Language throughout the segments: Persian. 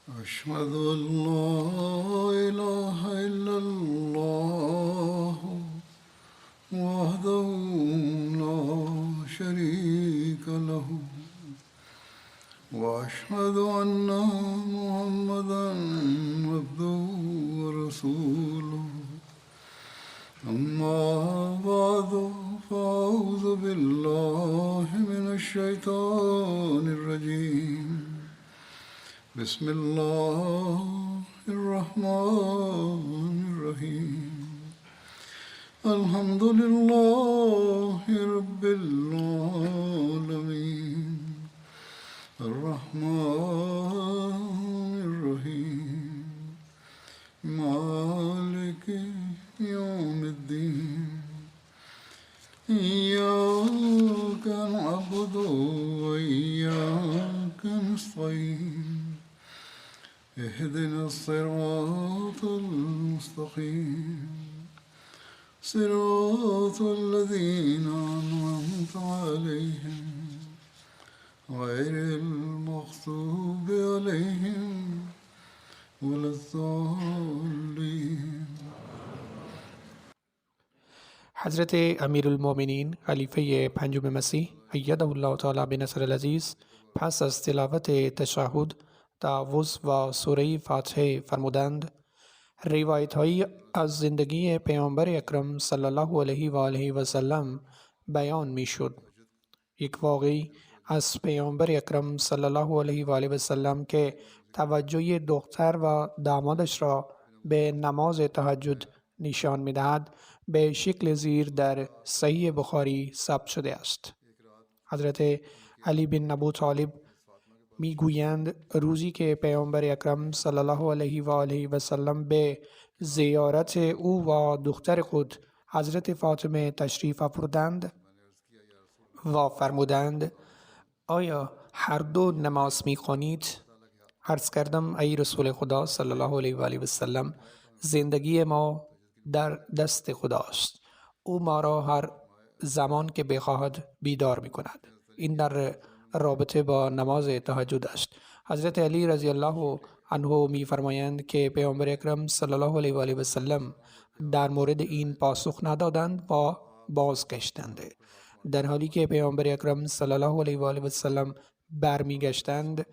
أشهد أن لا إله إلا الله وحده لا شريك له وأشهد أن محمدا عبده ورسوله أما بعد فأعوذ بالله من الشيطان الرجيم بسم الله الرحمن الرحيم الحمد لله رب العالمين الرحمن الرحيم مالك يوم الدين إياك نعبد وإياك نستعين اهدنا الصراط المستقيم صراط الذين أنعمت عليهم غير المغضوب عليهم ولا الضالين. حضرت امیرالمومنین خلیفه پنجم مسیح ایده الله تعالی به نصر العزیز پس از تلاوت تشهد تعوذ و سوره فاتحه فرمودند: روایت هایی از زندگی پیامبر اکرم صلی الله علیه و آله و سلم بیان می شد. یک واقعی از پیامبر اکرم صلی الله علیه و آله و سلم که توجه دختر و دامادش را به نماز تهجد نشان می‌دهد به شکل زیر در صحیح بخاری ثبت شده است. حضرت علی بن ابو طالب میگویند روزی که پیامبر اکرم صلی الله علیه و آله و سلم به زیارت او و دختر خود حضرت فاطمه تشریف آوردند و فرمودند: آیا هر دو نماز می‌خوانید؟ عرض کردم: ای رسول خدا صلی الله علیه و آله و سلم، زندگی ما در دست خداست. او ما را هر زمان که بخواهد بیدار می‌کند. این در رابطه با نماز تهجد است. حضرت علی رضی الله عنه می‌فرمایند که پیامبر اکرم صلی الله علیه و آله و سلم در مورد این پاسخ ندادند و بازگشتند. در حالی که پیامبر اکرم صلی الله علیه و آله و سلم برمیگشتند،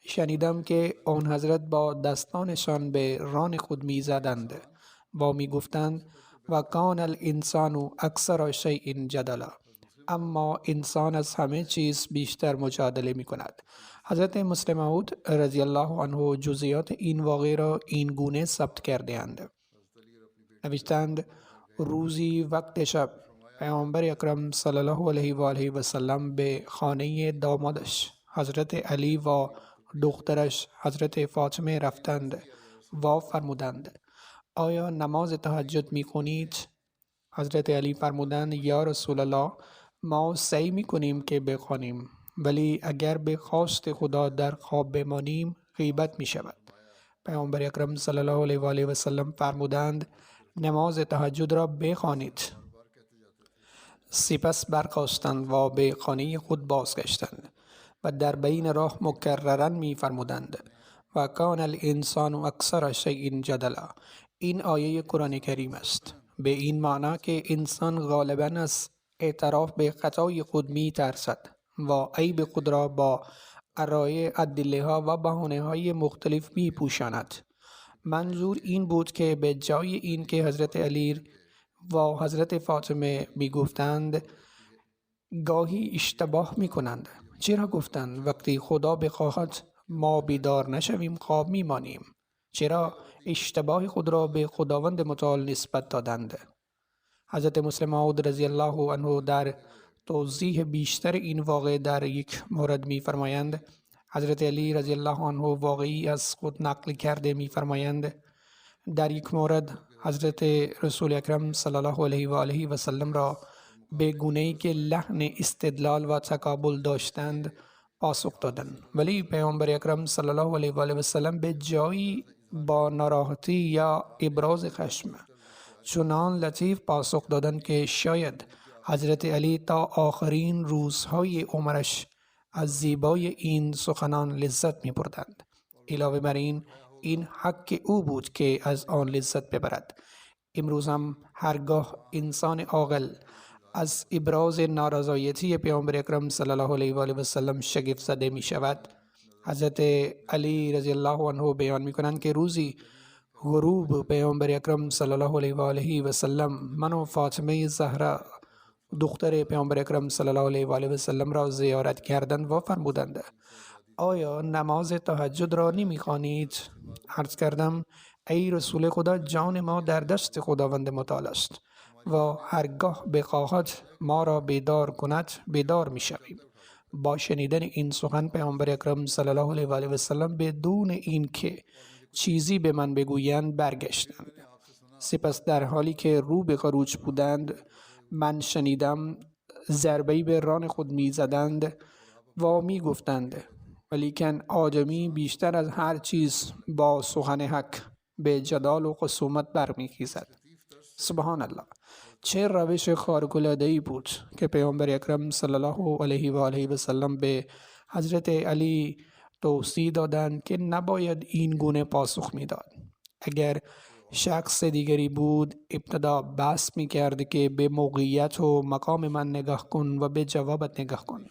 شنیدم که آن حضرت با دستانشان به ران خود میزدند و میگفتند: و کان الانسان اکثر شیء جدلا، اما انسان از همه چیز بیشتر مجادله می کند. حضرت مسلم موعود رضی الله عنه جزئیات این واقعه را این گونه ثبت کرده اند. نوشتند: روزی وقت شب پیامبر اکرم صلی الله علیه و آله و سلم به خانه دامادش حضرت علی و دخترش حضرت فاطمه رفتند و فرمودند: آیا نماز تهجد می کنید؟ حضرت علی فرمودند: یا رسول الله، ما سعی می کنیم که بخوانیم، ولی اگر به خواست خدا در خواب بمانیم غیبت می شود. پیامبر اکرم صلی الله علیه و آله و سلم فرمودند: نماز تهجد را بخوانید. سپس برخاستند و به خانه خود بازگشتند و در بین راه مکررا می فرمودند: و کان الانسان اکثر شیء جدلا. این آیه قرآن کریم است، به این معنی که انسان غالبا از اعتراف به خطای خود می ترسد و عیب خود را با ارائه ادله ها و بهانه های مختلف می پوشاند. منظور این بود که به جای این که حضرت علی و حضرت فاطمه می گفتند گاهی اشتباه می کنند. چرا گفتند وقتی خدا بخواهد ما بیدار نشویم خواب می مانیم؟ چرا اشتباه خود را به خداوند متعال نسبت دادند؟ حضرت مسلم موعود رضی الله عنه در توضیح بیشتر این واقعه در یک مورد می فرمایند: حضرت علی رضی الله عنه واقعی از خود نقل کرده می فرمایند: در یک مورد حضرت رسول اکرم صلی الله علیه و آله و سلم را به گونه‌ای که لحن استدلال و تقابل داشتند پاسخ دادند، ولی پیامبر اکرم صلی الله علیه و آله و سلم به جایی با ناراحتی یا ابراز خشم چنان لطیف پاسخ دادند که شاید حضرت علی تا آخرین روزهای عمرش از زیبای این سخنان لذت می بردند. علاوه بر این حق او بود که از آن لذت ببرد. امروز هم هرگاه انسان عاقل از ابراز نارضایتی پیامبر اکرم صلی الله علیه و آله و سلم شگفت زده می شود. حضرت علی رضی الله عنه بیان می کنند که روزی غروب پیامبر اکرم صلی الله علیه و آله و سلم من و فاطمه زهرا دختر پیامبر اکرم صلی الله علیه و آله و سلم را زیارت کردند و فرمودند آیا نماز تهجد را نمی‌خوانید؟ عرض کردم ای رسول خدا، جان ما در دست خداوند متعال است و هرگاه بخواهد ما را بیدار کند بیدار می‌شویم. با شنیدن این سخن پیامبر اکرم صلی الله علیه و آله و سلم بدون اینکه چیزی به من بگویند برگشتند. سپس در حالی که رو به خروج بودند من شنیدم ضربه‌ای به ران خود می‌زدند و می‌گفتند ولیکن آدمی بیشتر از هر چیز با سخن حق به جدال و خصومت برمیخیزد. سبحان الله، چه روش خارق‌العاده‌ای بود که پیامبر اکرم صلی الله علیه و آله و سلم به حضرت علی توصیه دادند که نباید این گونه پاسخ میداد. اگر شخص دیگری بود ابتدا بحث میکرد که به موقعیت و مقام من نگاه کن و به جوابت نگاه کن.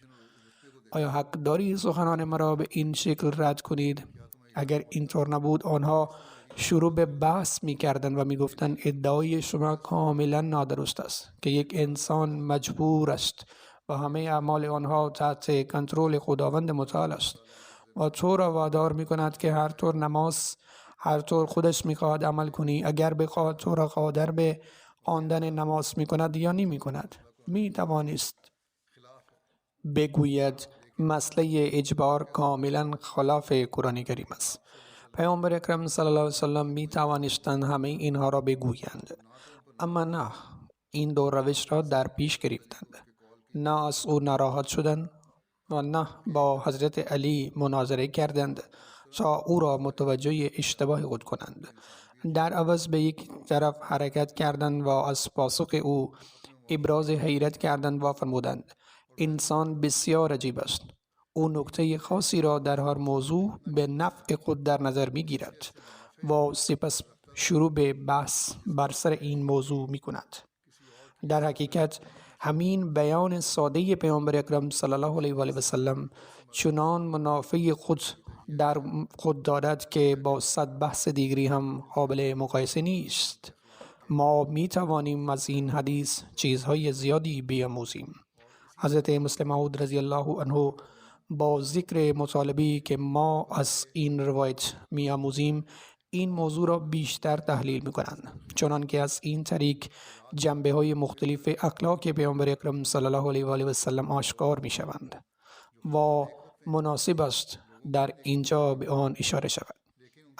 آیا حق داری سخنان مرا به این شکل رد کنید؟ اگر اینطور نبود آنها شروع به بحث میکردند و میگفتند ادعای شما کاملا نادرست است که یک انسان مجبور است و همه اعمال آنها تحت کنترل خداوند متعال است و تو را وادار میکند که هر طور نماز هر طور خودش میخواهد عمل کنی. اگر بخواهد تو را قادر به خواندن نماز میکند یا نمیکند. میتوانست بگوید مسئله اجبار کاملا خلاف قرآن کریم است. پیامبر اکرم صلی الله علیه و سلم می توانستند همه اینها را بگویند، اما نه، این دو روش را در پیش گرفتند. نه از او ناراحت شدند و نه با حضرت علی مناظره کردند تا او را متوجه اشتباه خود کنند. در عوض به یک طرف حرکت کردند و از پاسخ او ابراز حیرت کردند و فرمودند انسان بسیار عجیب است. او نکته خاصی را در هر موضوع به نفع خود در نظر می گیرد و سپس شروع به بحث بر سر این موضوع می کند. در حقیقت همین بیان ساده پیامبر اکرم صلی الله علیه و آله و سلم چنان منافع خود در خود دارد که با 100 بحث دیگری هم قابل مقایسه نیست. ما می توانیم از این حدیث چیزهای زیادی بیاموزیم. حضرت مسلم موعود رضی الله عنه با ذکر مطالبی که ما از این روایت می آموزیم این موضوع را بیشتر تحلیل می کنند، چنان که از این طریق جنبه های مختلف اخلاق پیامبر اکرم صلی الله علیه و آله و سلم آشکار می شوند و مناسب است در اینجا به آن اشاره شود.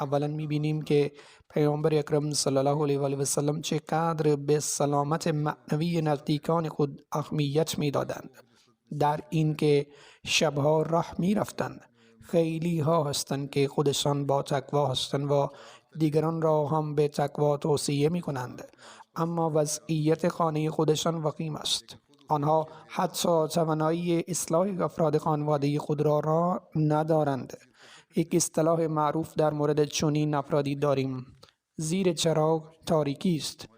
اولا می بینیم که پیامبر اکرم صلی الله علیه و آله و سلم چقدر به سلامت معنوی نزدیکان خود اهمیت می دادند. در این که شبها راه می رفتند. خیلی ها هستند که خودشان با تقوا هستند و دیگران را هم به تقوا توصیه می کنند، اما وضعیت خانه خودشان وخیم است. آنها حتی توانایی اصلاح افراد خانواده خود را ندارند. یک اصطلاح معروف در مورد چنین افرادی داریم: زیر چراغ تاریکی است.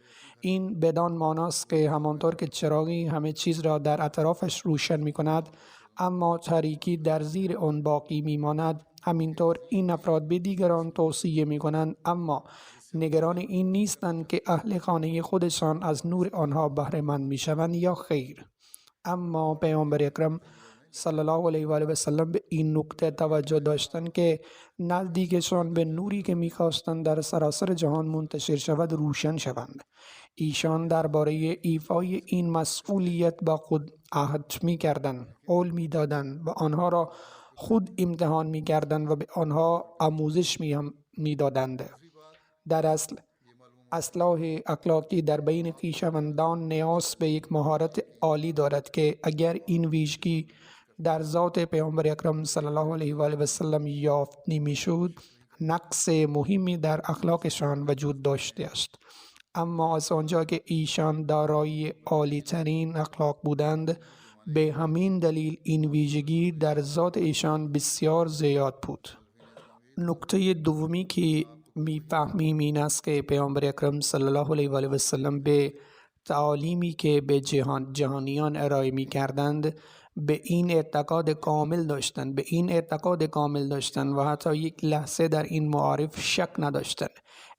این بدان معناست که همانطور که چراغی همه چیز را در اطرافش روشن می کند اما تاریکی در زیر آن باقی می ماند، همینطور این افراد به دیگران توصیه می کنند اما نگران این نیستند که اهل خانه خودشان از نور آنها بهره مند می شوند یا خیر. اما پیامبر اکرم صلی الله علیه و آله و سلم به این نکته توجه داشتند که نزدیکشان به نوری که می‌خواستند در سراسر جهان منتشر شود روشن شوند. ایشان درباره ایفای این مسئولیت با خود عهد می‌کردند، قول می‌دادند و آنها را خود امتحان می‌کردند و به آنها آموزش می‌دادند. در اصل اصلاح اخلاقی در بین خویشاوندان نیاز به یک مهارت عالی دارد که اگر این ویژگی در ذات پیامبر اکرم صلی الله علیه و آله و سلم یافت نمی‌شد، نقص مهمی در اخلاقشان وجود داشته است. اما از آنجا که ایشان دارای عالی ترین اخلاق بودند، به همین دلیل این ویژگی در ذات ایشان بسیار زیاد بود. نکته دومی که میفهمیم این است که پیامبر اکرم صلی الله علیه و آله و سلم به تعالیمی که به جهانیان ارائه می کردند به این اعتقاد کامل داشتند و حتی یک لحظه در این معارف شک نداشتند.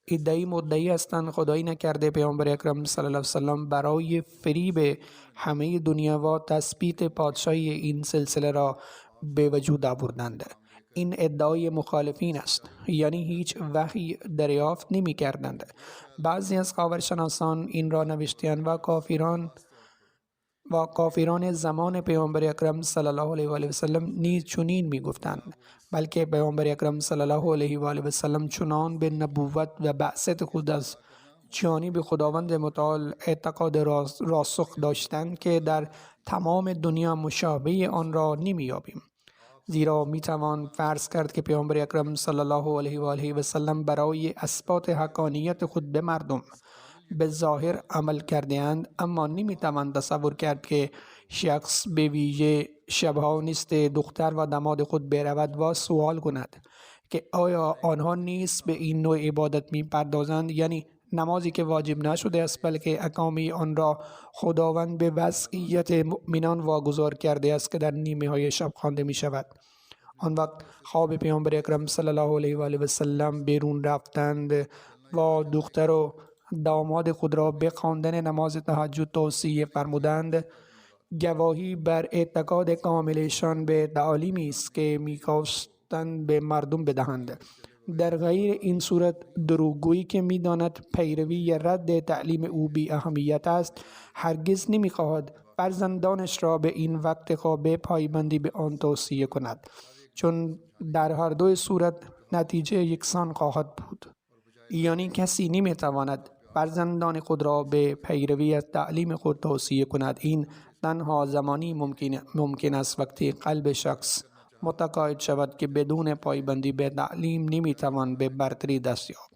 ادعی مدعی هستند خدایی نکرده پیامبر اکرم صلی الله علیه و سلم برای فریب همه دنیا و تثبیت پادشاهی این سلسله را به وجود آوردند. این ادعای مخالفین است، یعنی هیچ وحی دریافت نمی کردند. بعضی از خاورشناسان این را نوشتند و کافران زمان پیامبر اکرم صلی الله علیه و آله و سلم نیز چنین می گفتند، بلکه پیامبر اکرم صلی الله علیه و آله و سلم چنان به نبوت و بعثت خود از جانب خداوند متعال اعتقاد راسخ داشتند که در تمام دنیا مشابه آن را نمی یابیم. زیرا می توان فرض کرد که پیامبر اکرم صلی الله علیه و آله و سلم برای اثبات حقانیت خود به مردم به ظاهر عمل کرده اند، اما نمی توان تصور کرد که شخص به ویژه شبها نیست دختر و داماد خود برود و سوال کند که آیا آنها نیز به این نوع عبادت می پردازند، یعنی نمازی که واجب نشده است بلکه اقامه آن را خداوند به وضعیت مؤمنان واگذار کرده است که در نیمه های شب خوانده می شود. آن وقت خواب پیامبر اکرم صلی الله علیه و آله و سلم بیرون رفتند و دختر و داماد خود را به خواندن نماز تهجد توصیه فرمودند. گواهی بر اعتقاد کاملشان به تعالیمی است که می‌خواستند به مردم بدهند. در غیر این صورت دروغگویی که می‌داند پیروی یا رد تعلیم او بی اهمیت است هرگز نمی‌خواهد فرزندانش را به این وقت خواب پایبندی به آن توصیه کند، چون در هر دو صورت نتیجه یکسان خواهد بود. یعنی کسی نمی‌تواند فرزندان خود را به پیروی از تعلیم خود توصیه کند. این تنها زمانی ممکن است وقتی قلب شخص متقاعد شود که بدون پایبندی به تعلیم نمیتوان به برتری دست یافت.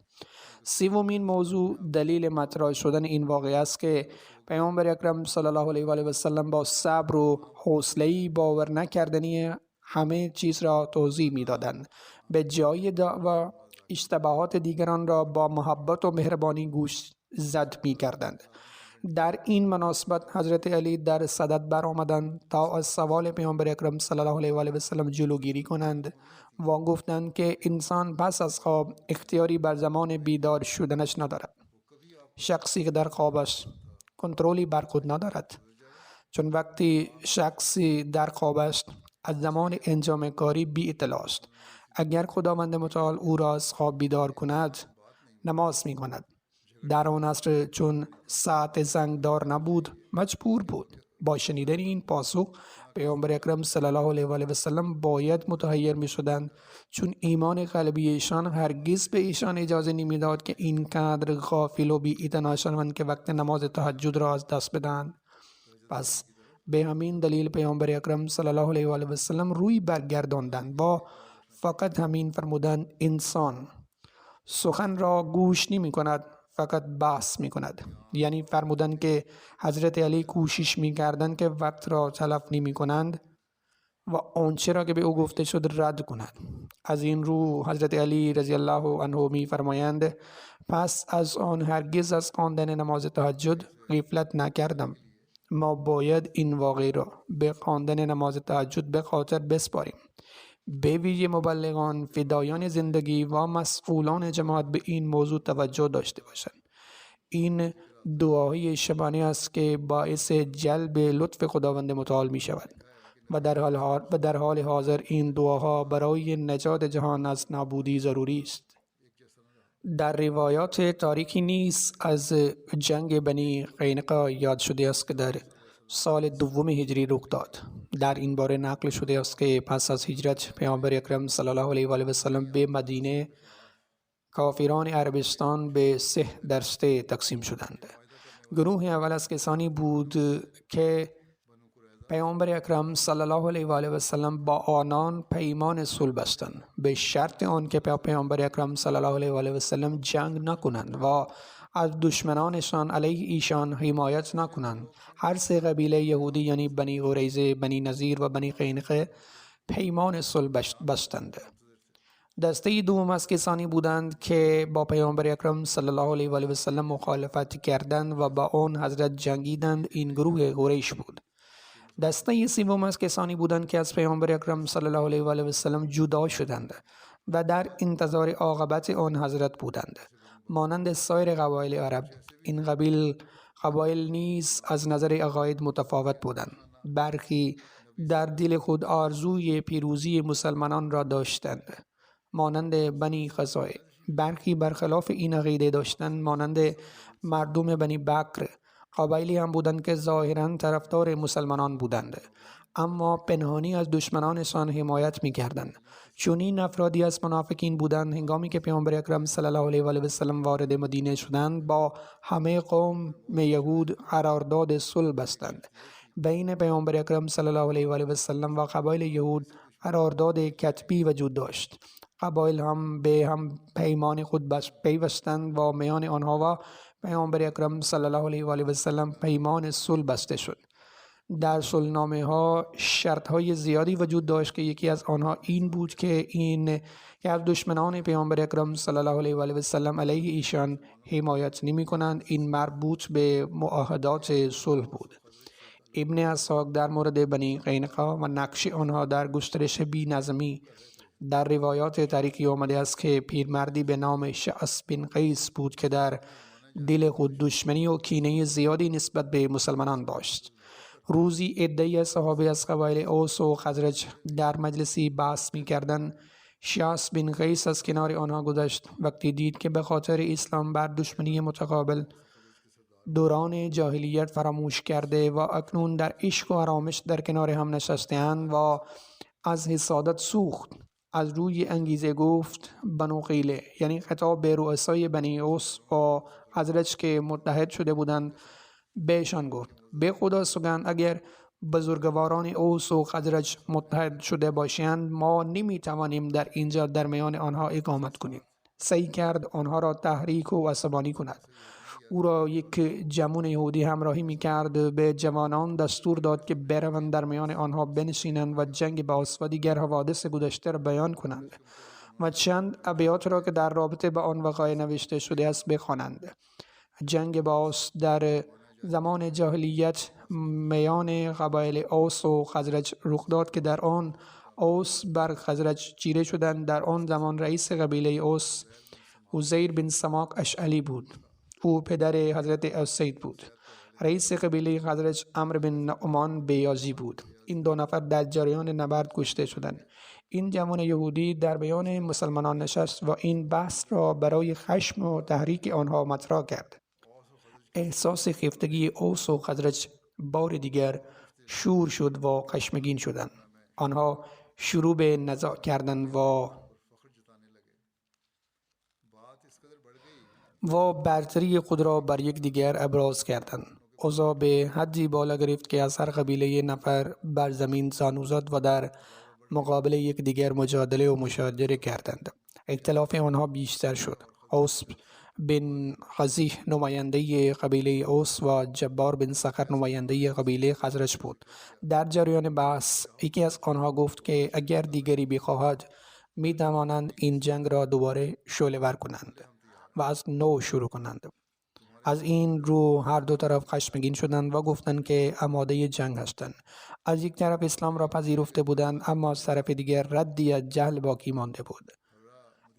سومین موضوع دلیل مطرح شدن این واقعه است که پیامبر اکرم صلی الله علیه و آله و سلم با صبر و حوصله‌ای باور نکردنی همه چیز را توضیح میدادند، به جای دعوا اشتباهات دیگران را با محبت و مهربانی گوش زد می کردند. در این مناسبت حضرت علی در صدد برآمدند تا از سوال پیامبر اکرم صلی الله علیه و آله و سلم جلوگیری کنند و گفتند که انسان پس از خواب اختیاری بر زمان بیدار شدنش ندارد. شخصی که در خواب است کنترلی بر خود ندارد، چون وقتی شخصی در خواب است از زمان انجام کاری بی اطلاع است. اگر خداوند متعال او را از خواب بیدار کند نماز می کند. در آن عصر چون ساعت زنگدار نبود مجبور بود. با شنیدن این پاسخ پیامبر اکرم صلی الله علیه و آله و سلم باید متحیر می شدند، چون ایمان قلبی ایشان هرگز به ایشان اجازه نمی داد که اینقدر غافل و بی اعتنا شوند که وقت نماز تهجد را از دست بدهند. پس به همین دلیل پیامبر اکرم صلی الله علیه و آله و سلم روی برگرداندند و فقط همین فرمودند انسان سخن را گوش نمی کند، فقط بحث می کند. یعنی فرمودند که حضرت علی کوشش می کردند که وقت را تلف نمی کنند و آنچه را که به او گفته شد رد کند. از این رو حضرت علی رضی الله عنه می فرمایند پس از آن هرگز از خواندن نماز تهجد غفلت نکردم. ما باید این واقعه را به خواندن نماز تهجد به خاطر بسپاریم. به ویژه مبلغان، فدایان زندگی و مسئولان جماعت به این موضوع توجه داشته باشند. این دعای شبانه است که باعث جلب لطف خداوند متعال می شود و در حال حاضر این دعاها برای نجات جهان از نابودی ضروری است. در روایات تاریخی نیز از جنگ بنی قینقاع یاد شده است که در سال دوم هجری رخ داد. در این باره نقل شده است که پس از هجرت پیامبر اکرم صلی الله علیه و آله و سلم به مدینه کافران عربستان به 3 دسته تقسیم شدند. گروه اول از کسانی بود که پیامبر اکرم صلی الله علیه و آله و سلم با آنان پیمان صلح بستند به شرط آن که پیامبر اکرم صلی الله علیه و آله و سلم جنگ نکنند و از دشمنانشان علیه ایشان حمایت نکنند. هر 3 قبیله یهودی یعنی بنی قریظه، بنی نضیر و بنی قینقاع پیمان صلح بستند. دسته دوم از کسانی بودند که با پیامبر اکرم صلی الله علیه و آله و سلم مخالفت کردند و با آن حضرت جنگیدند. این گروه قریش بود. دسته سوم از کسانی بودند که از پیامبر اکرم صلی الله علیه و آله و سلم جدا شدند و در انتظار عاقبت آن حضرت بودند. مانند سایر قبایل عرب، این قبایل نیز از نظر عقاید متفاوت بودند. برخی در دل خود آرزوی پیروزی مسلمانان را داشتند، مانند بنی خزاعه. برخی برخلاف این عقیده داشتند، مانند مردم بنی بکر. قبایلی هم بودند که ظاهراً طرفدار مسلمانان بودند، اما پنهانی از دشمنانشان حمایت می‌کردند. چون این افرادی از منافقین بودند، هنگامی که پیامبر اکرم صلی الله علیه و آله و سلم وارد مدینه شدند، با همه قوم یهود قرارداد صلح بستند. بین پیامبر اکرم صلی الله علیه و آله و سلم و قبایل یهود قرارداد کتبی وجود داشت. قبایل هم به هم پیمان خود پیوستند و میان آنها و پیامبر اکرم صلی الله علیه و آله و سلم پیمان صلح بسته شد. در صلحنامه ها شرط های زیادی وجود داشت که یکی از آنها این بود که از دشمنان پیامبر اکرم صلی الله علیه و آله و سلم علیه ایشان حمایت نمی کنند. این مربوط به معاهدات صلح بود. ابن اسحاق در مورد بنی قینقاع و نقش آنها در گسترش بی‌نظمی در روایات تاریخی آمده است که پیرمردی به نام شعث بن قیس بود که در دل خود دشمنی و کینه زیادی نسبت به مسلمانان داشت. روزی عده‌ای از صحابه از قبایل اوس و خزرج در مجلسی بحث می‌کردند. شعث بن قیس از کنار آنها گذشت. وقتی دید که به خاطر اسلام بر دشمنی متقابل دوران جاهلیت فراموش کرده و اکنون در عشق و آرامش در کنار هم نشسته‌اند و از حسادت سوخت، از روی انگیزه گفت: بنو قیله، یعنی خطاب به رؤسای بنی اوس و خزرج که متحد شده بودند، بهشان گفت: به خدا سوگند اگر بزرگواران اوس و خزرج متحد شده باشند، ما نمیتوانیم در اینجا در میان آنها اقامت کنیم. سعی کرد آنها را تحریک و عصبانی کند. او را یک جوان یهودی همراهی میکرد. به جوانان دستور داد که بروند در میان آنها بنشینند و جنگ باس و دیگر حوادث گذشته را بیان کنند و چند ابیات را که در رابطه با آن وقایع نوشته شده است بخوانند. جنگ باس در زمان جاهلیت میان قبایل اوس و خزرج رخ داد که در آن اوس بر خزرج چیره شدند. در آن زمان رئیس قبیله اوس حزیر بن سماک اشعلی بود. او پدر حضرت اسید بود. رئیس قبیله خزرج عمرو بن نعمان بیازی بود. این دو نفر در جریان نبرد کشته شدند. این جوان یهودی در میان مسلمانان نشست و این بحث را برای خشم و تحریک آنها مطرح کرد. احساس خفتگی اوس و خزرج بار دیگر شور شد و خشمگین شدند. آنها شروع به نزاع کردند و برتری خود را بر یک دیگر ابراز کردند. اوضاع به حدی بالا گرفت که از هر قبیله نفر بر زمین زانو زد و در مقابل یک دیگر مجادله و مشاجره کردند. اختلاف آنها بیشتر شد. اوس بن خزیح نماینده قبیله اوس و جبار بن سخر نماینده قبیله خزرج بود. در جریان بحث یکی از آنها گفت که اگر دیگری بخواهد می توانند این جنگ را دوباره شعله‌ور کنند و از نو شروع کنند. از این رو هر دو طرف خشمگین شدند و گفتند که آماده جنگ هستند. از یک طرف اسلام را پذیرفته بودند، اما از طرف دیگر ردی از جهل باقی مانده بود.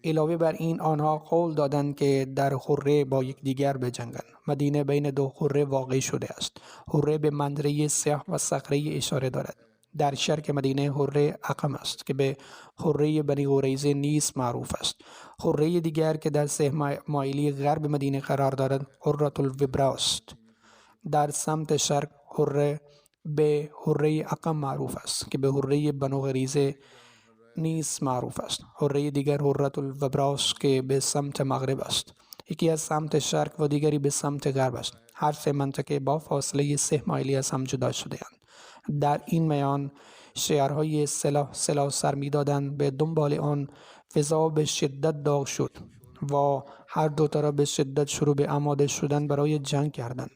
علاوه بر این آنها قول دادند که در حره با یکدیگر بجنگند. مدینه بین دو حره واقع شده است. حره به منظره سیاه و صخره اشاره دارد. در شرق مدینه حره عقم است که به حره بنی قریظه نیز معروف است. حره دیگر که در 3 مایلی غرب مدینه قرار دارد حرة الوبرا است. در سمت شرق حره به حره عقم معروف است که به حره بنو قریظه نیز معروف است. حره دیگر حرة الوبرا است که به سمت مغرب است. یکی از سمت شرق و دیگری به سمت غرب است. هر 3 منطقه با فاصله 3 مایلی از هم جدا شده اند. در این میان شعرهای سلاح سر می دادند. به دنبال آن فضا به شدت داغ شد و هر دو طرف به شدت شروع به آماده شدن برای جنگ کردند.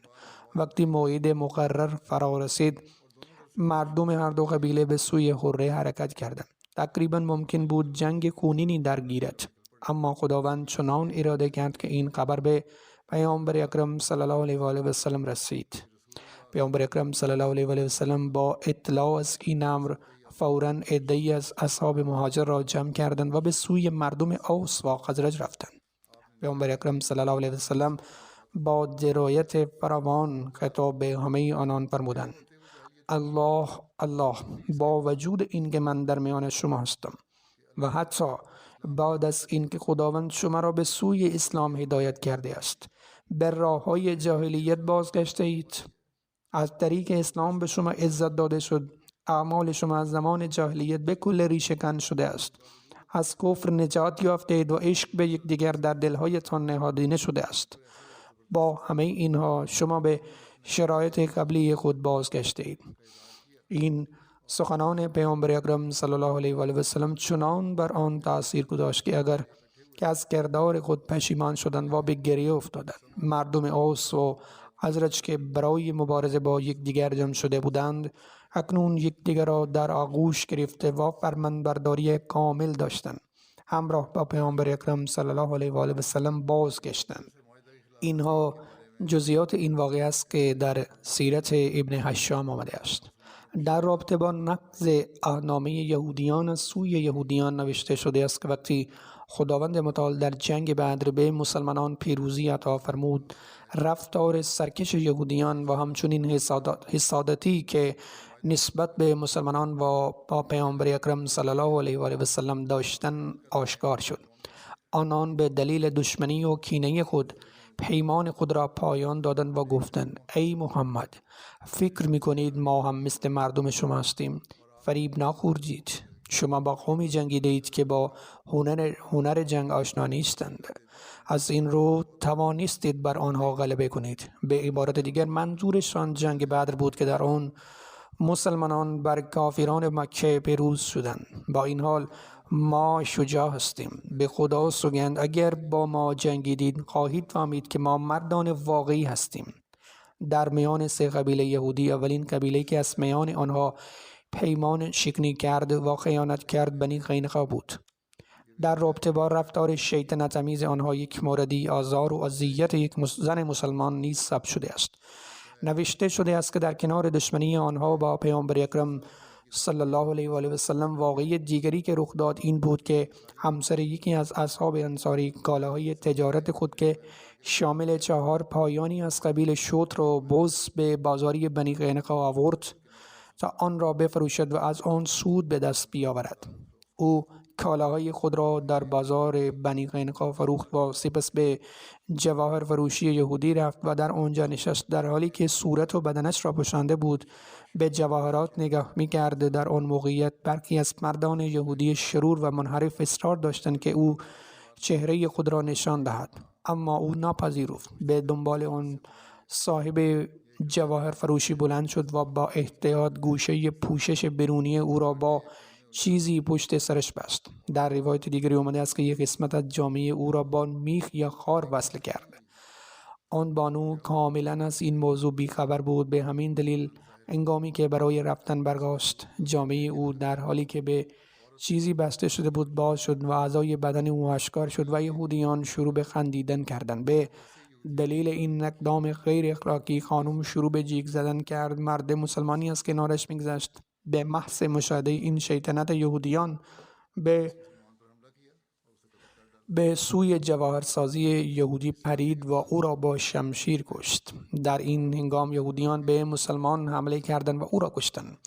وقتی موعد مقرر فرا رسید، مردم هر دو قبیله به سوی حره حرکت کردند. تقریبا ممکن بود جنگ خونینی درگیرد، اما خداوند چنان اراده کرد که این خبر به پیامبر اکرم صلی الله علیه و آله و سلم رسید. پیامبر اکرم صلی الله علیه و آله و سلم با اطلاع از این امر فوراً عده‌ای از اصحاب مهاجر را جمع کردند و به سوی مردم اوس و خزرج رفتند. پیامبر اکرم صلی الله علیه و سلم با درایت فراوان خطاب به همه آنان فرمودند: الله الله، با وجود اینکه من در میان شما هستم و حتی بعد از اینکه خداوند شما را به سوی اسلام هدایت کرده است، به راه‌های جاهلیت بازگشته اید. از طریق اسلام به شما عزت داده شد. اعمال شما از زمان جاهلیت به کل ریشه‌کن شده است. از کفر نجات یافته اید و عشق به یکدیگر در دل‌هایتان نهادینه شده است. با همه اینها شما به شرایط قبلی خود بازگشته اید. این سخنان پیامبر اکرم صلی الله علیه و آله و سلم چنان بر آن تأثیر گذاشت که اگر که از کردار خود پشیمان شدند و به گریه افتادند. مردم اوس و خزرج که برای مبارزه با یکدیگر جمع شده بودند، اکنون یکدیگر را در آغوش گرفته و فرمانبرداری کامل داشتند. همراه با پیامبر اکرم صلی الله علیه و آله و سلم بازگشتند. اینها جزئیات این واقعه است که در سیرت ابن هشام آمده است. در رابطه با نقض عهدنامه یهودیان از سوی یهودیان نوشته شده است که وقتی خداوند متعال در جنگ بدر به مسلمانان پیروزی عطا فرمود، رفتار سرکش یهودیان و همچنین حسادتی که نسبت به مسلمانان و با پیامبر اکرم صلی الله علیه و آله و سلم داشتن آشکار شد. آنان به دلیل دشمنی و کینه خود پیمان خود را پایان دادند و گفتند: ای محمد، فکر میکنید ما هم مثل مردم شما هستیم؟ فریب نخورید. شما با قومی جنگیدید که با هنر جنگ آشنا نیستند. از این رو توانستید بر آنها غلبه کنید. به عبارت دیگر منظورشان جنگ بدر بود که در آن مسلمانان بر کافران مکه پیروز شدند. با این حال ما شجاع هستیم. به خدا سوگند اگر با ما جنگیدید خواهید فهمید که ما مردان واقعی هستیم. در میان 3 قبیله یهودی، اولین قبیله که از میان آنها پیمان شکنی کرد و خیانت کرد بنی قینقاع بود. در رابطه با رفتار شیطنت‌آمیز آنها یک موردی آزار و اذیت یک زن مسلمان نیز ثبت شده است. نوشته شده است که در کنار دشمنی آنها با پیامبر اکرم صلی الله علیه و آله و سلم واقعی دیگری که رخ داد این بود که همسر یکی از اصحاب انصاری کالاهای تجارت خود که شامل 4 پایانی از قبیل شتر و بز به بازاری بنی قینقاع آورد تا آن را بفروشد و از آن سود به دست بیاورد. او کالاهای خود را در بازار بنی قینقاع فروخت و سپس به جواهر فروشی یهودی رفت و در آنجا نشست. در حالی که صورت و بدنش را پوشانده بود به جواهرات نگاه می‌کرد. در آن موقعیت برخی از مردان یهودی شرور و منحرف اصرار داشتند که او چهره خود را نشان دهد، اما او ناپذیرفت. به دنبال آن صاحب جواهر فروشی بلند شد و با احتیاط گوشه پوشش برونی او را با چیزی پشت سرش بست. در روایت دیگری آمده است که یک قسمت از جامعه او را با میخ یا خار وصل کرد. آن بانو کاملا از این موضوع بیخبر بود. به همین دلیل هنگامی که برای رفتن برگشت، جامعه او در حالی که به چیزی بسته شده بود باز شد و اعضای بدن او آشکار شد و یهودیان شروع به خندیدن کردند. به دلیل این اقدام غیر اخلاقی خانم شروع به جیغ زدن کرد. مرد مسلمانی از کنارش میگذشت. به محض مشاهده این شیطنت یهودیان به سوی جواهرسازی یهودی پرید و او را با شمشیر کشت. در این هنگام یهودیان به مسلمان حمله کردند و او را کشتند.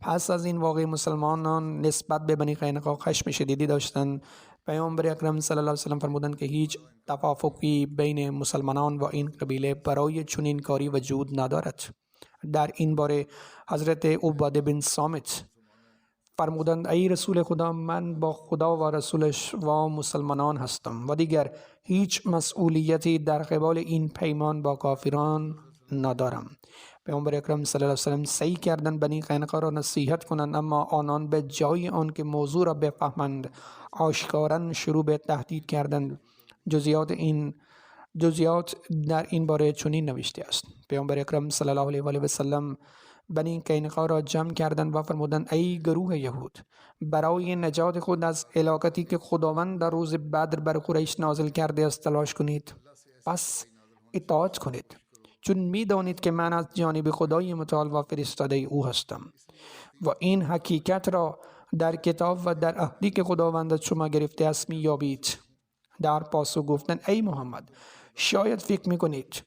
پس از این واقعه مسلمانان نسبت به بنی قینقاع خشم شدیدی داشتند. پیامبر اکرم صلی الله علیه و سلم فرمودند که هیچ توافقی بین مسلمانان و این قبیله برای چنین کاری وجود ندارد. در این باره حضرت عباده بن صامت فرمودند: ای رسول خدا، من با خدا و رسولش و مسلمانان هستم و دیگر هیچ مسئولیتی در قبال این پیمان با کافران ندارم. پیامبر اکرم صلی الله علیه و سلم سعی کردند بنی قینقاع را نصیحت کنند، اما آنان به جای آن که موضوع را بفهمند آشکارا شروع به تهدید کردند. جزئیات در این باره چنین نوشته است: پیامبر اکرم صلی الله علیه و آله و سلم بنی قینقا را جمع کردند و فرمودند ای گروه یهود، برای نجات خود از هلاکتی که خداوند در روز بدر بر قریش نازل کرده است تلاش کنید. پس اطاعت کنید، چون می‌دانید که من از جانب خدای متعال و فرستاده او هستم و این حقیقت را در کتاب و در عهدی که خداوند از شما گرفته است می‌یابید. در پاسخ گفتند ای محمد، شاید فکر می‌کنید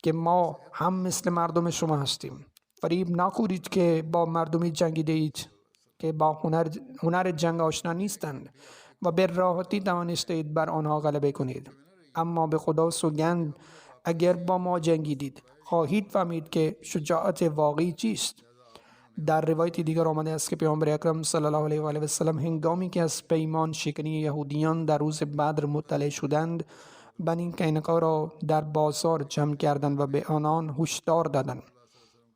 که ما هم مثل مردم شما هستیم. فریب نخورید که با مردمی جنگیده اید که با هنر جنگ آشنا نیستند و به راحتی توانستید بر آنها غلبه کنید. اما به خدا سوگند اگر با ما جنگیدید خواهید فهمید که شجاعت واقعی چیست. در روایت دیگر آمده است که پیامبر اکرم صلی الله علیه و آله و سلم هنگامی که از پیمان شکنی یهودیان در روز بدر مطلع شدند، بنی قینقا را در بازار جمع کردند و به آنان هشدار دادند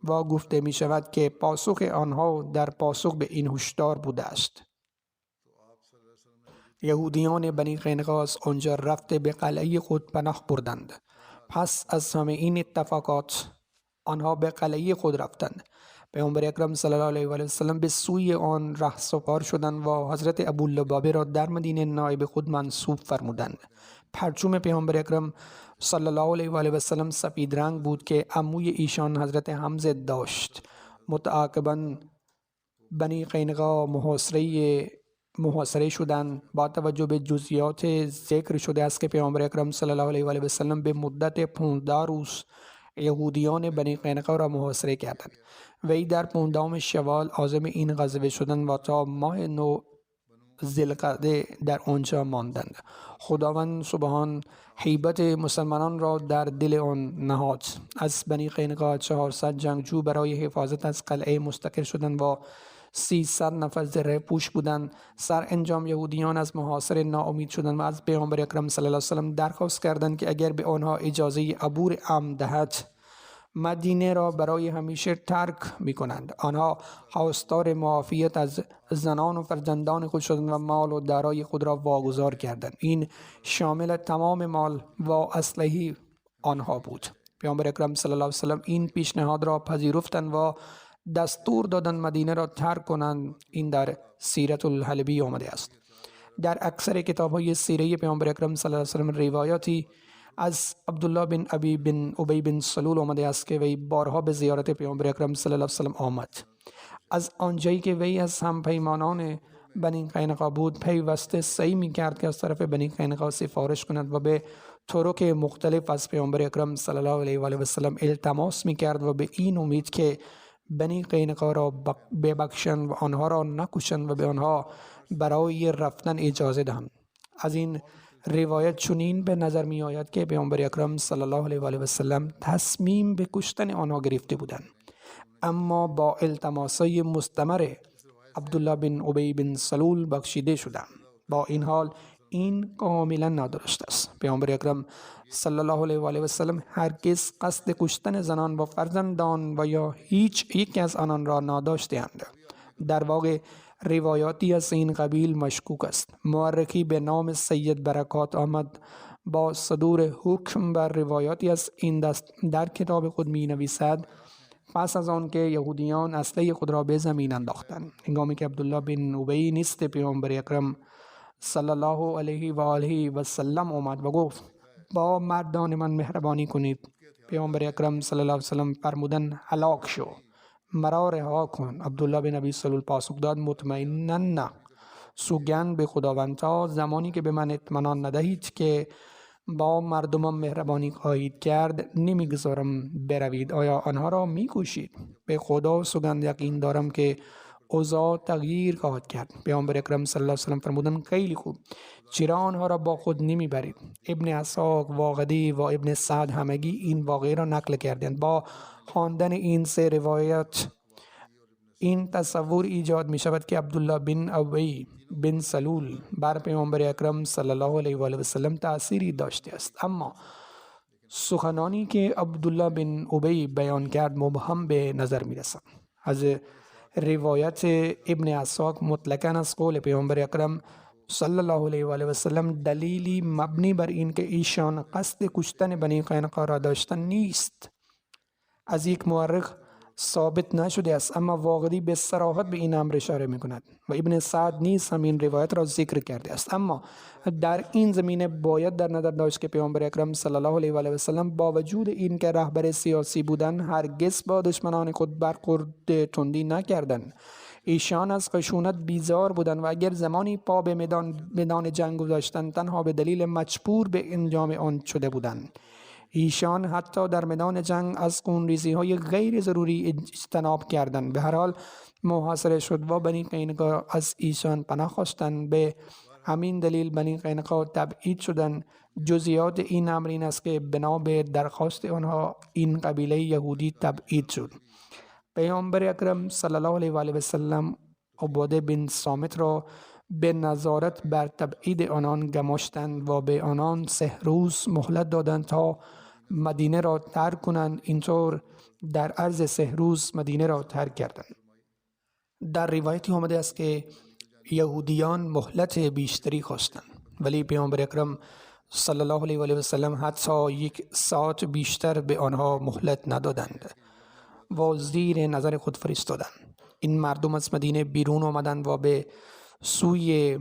و گفته می شود که پاسخ آنها در پاسخ به این هشدار بوده است. یهودیان بنی قینقا از آنجا رفته به قلعه خود پناه بردند. پس از همه این اتفاقات آنها به قلعه خود رفتند. پیامبر اکرم صلی الله علیه و آله و سلم به سوی آن رهسپار شدند و حضرت ابولبابه را در مدینه نایب خود منصوب فرمودند. پرچم پیامبر اکرم صلی الله علیه و آله و سلم سفید رنگ بود که عموی ایشان حضرت حمزه داشت. متعاقباً بنی قینقا محاصره شدند. با توجه به جزئیات ذکر شده است که پیامبر اکرم صلی الله علیه و آله و سلم به مدت 15 روز یهودیان بنی قینقا را محاصره کردند. وی در 15 شوال عازم این غزوه شدند و تا ماه 9 ذوالقعده در آنجا ماندند. خداوند سبحان هیبت مسلمانان را در دل آن نهاد. از بنی قینقا 400 جنگجو برای حفاظت از قلعه مستقر شدند و 300 نفر زره پوش بودند. سرانجام یهودیان از محاصره ناامید شدند و از پیامبر اکرم صلی الله علیه و سلم درخواست کردند که اگر به آنها اجازه عبور امن دهد مدینه را برای همیشه ترک می کنند. آنها خواستار معافیت از زنان و فرزندان خود شدند و مال و دارایی خود را واگذار کردند. این شامل تمام مال و اسلحه آنها بود. پیامبر اکرم صلی الله علیه و سلم این پیشنهاد را پذیرفتند و دستور دادند مدینه را ترک کنند. این در سیرت الحلبی آمده است. در اکثر کتاب‌های سیره پیامبر اکرم صلی الله علیه و سلم روایاتی از عبدالله بن ابی بن سلول آمده است که وی بارها به زیارت پیامبر اکرم صلی الله علیه و سلم آمد. از آنجایی که وی از همپیمانان بنی قینقا بود پیوسته سعی می‌کرد که از طرف بنی قینقا سفارش کند و به طرق مختلف از پیامبر اکرم صلی الله علیه و آله و سلم التماس می‌کرد و به این امید که بنی قینقا را ببخشند و آنها را نکشند و به آنها برای رفتن اجازه دهند. از این روایت چنین به نظر می آید که پیامبر اکرم صلی الله علیه و آله و سلم تصمیم به کشتن آنها گرفته بودند، اما با التماسای مستمر عبدالله بن ابی بن سلول بخشیده شدند. با این حال این کاملا نادرست است. پیامبر اکرم صلی الله علیه و آله و سلم هرگز قصد کشتن زنان و فرزندان و یا هیچ یک از آنان را نداشته‌اند. در واقع روایاتی از این قبیل مشکوک است. مورخی به نام سید برکات آمد با صدور حکم بر روایاتی از این دست در کتاب خود می نویسد پس از آن که یهودیان اسلحه خود را به زمین انداختند، هنگامی که عبدالله بن ابی نیست پیامبر اکرم صلی الله علیه و آله و سلم آمد و گفت با مردان من مهربانی کنید. پیامبر اکرم صلی الله علیه و سلم فرمودند هلاک شو، مرا رها کن. عبدالله بن ابی سلول پاسخ داد مطمئنا نه، سوگند به خداوند تا زمانی که به من اطمینان ندهید که با مردمم مهربانی خواهید کرد نمیگذارم بروید. آیا آنها را میکشید؟ به خدا سوگند یقین دارم که اوضاع تغییر خواهد کرد. پیامبر اکرم صلی الله علیه و سلم فرمودند خیلی خوب، چرا آنها را با خود نمیبرید؟ ابن اسحاق، واقدی و ابن سعد همگی این واقعه را نقل کردند. با خواندن این سه روایت این تصور ایجاد می شود که عبدالله بن ابی بن سلول بر پیامبر اکرم صلی الله علیه و آله و سلم تأثیری داشته است، اما سخنانی که عبدالله بن ابی بیان کرد مبهم به نظر می رسد. از روایت ابن اسحاق مطلقاً از قول پیامبر اکرم صلی الله علیه و آله و سلم دلیلی مبنی بر این که ایشان قصد کشتن بنی قینقا را داشتن نیست. از یک مورخ ثابت نشده است، اما واقعی به صراحت به این امر اشاره می‌کند و ابن سعد نیز همین روایت را ذکر کرده است. اما در این زمینه باید در نظر داشت که پیامبر اکرم صلی الله علیه و آله و سلم با وجود این که رهبر سیاسی بودند هرگز با دشمنان خود برخورد تندی نکردند. ایشان از خشونت بیزار بودند و اگر زمانی پا به میدان جنگ گذاشتند تنها به دلیل مجبور به انجام آن شده بودند. ایشان حتی در میدان جنگ از خونریزی‌های غیر ضروری اجتناب کردند. به هر حال محاصره شد و بنی قینقاع از ایشان پناه خواستند. به همین دلیل بنی قینقاع تبعید شدند. جزئیات این امر این است که بنا به درخواست آنها این قبیله یهودی تبعید شد. پیامبر اکرم صلی الله علیه و آله و سلم عباده بن صامت را به نظارت بر تبعید آنان گماشتند و به آنان 3 روز مهلت دادند تا مدینه را ترک کنند. اینطور در عرض 3 روز مدینه را ترک کردند. در روایتی آمده است که یهودیان مهلت بیشتری خواستند، ولی پیامبر اکرم صلی الله علیه و آله و سلم حتی 1 ساعت بیشتر به آنها مهلت ندادند و زیر نظر خود فرستادند. این مردم از مدینه بیرون آمدند و به سوی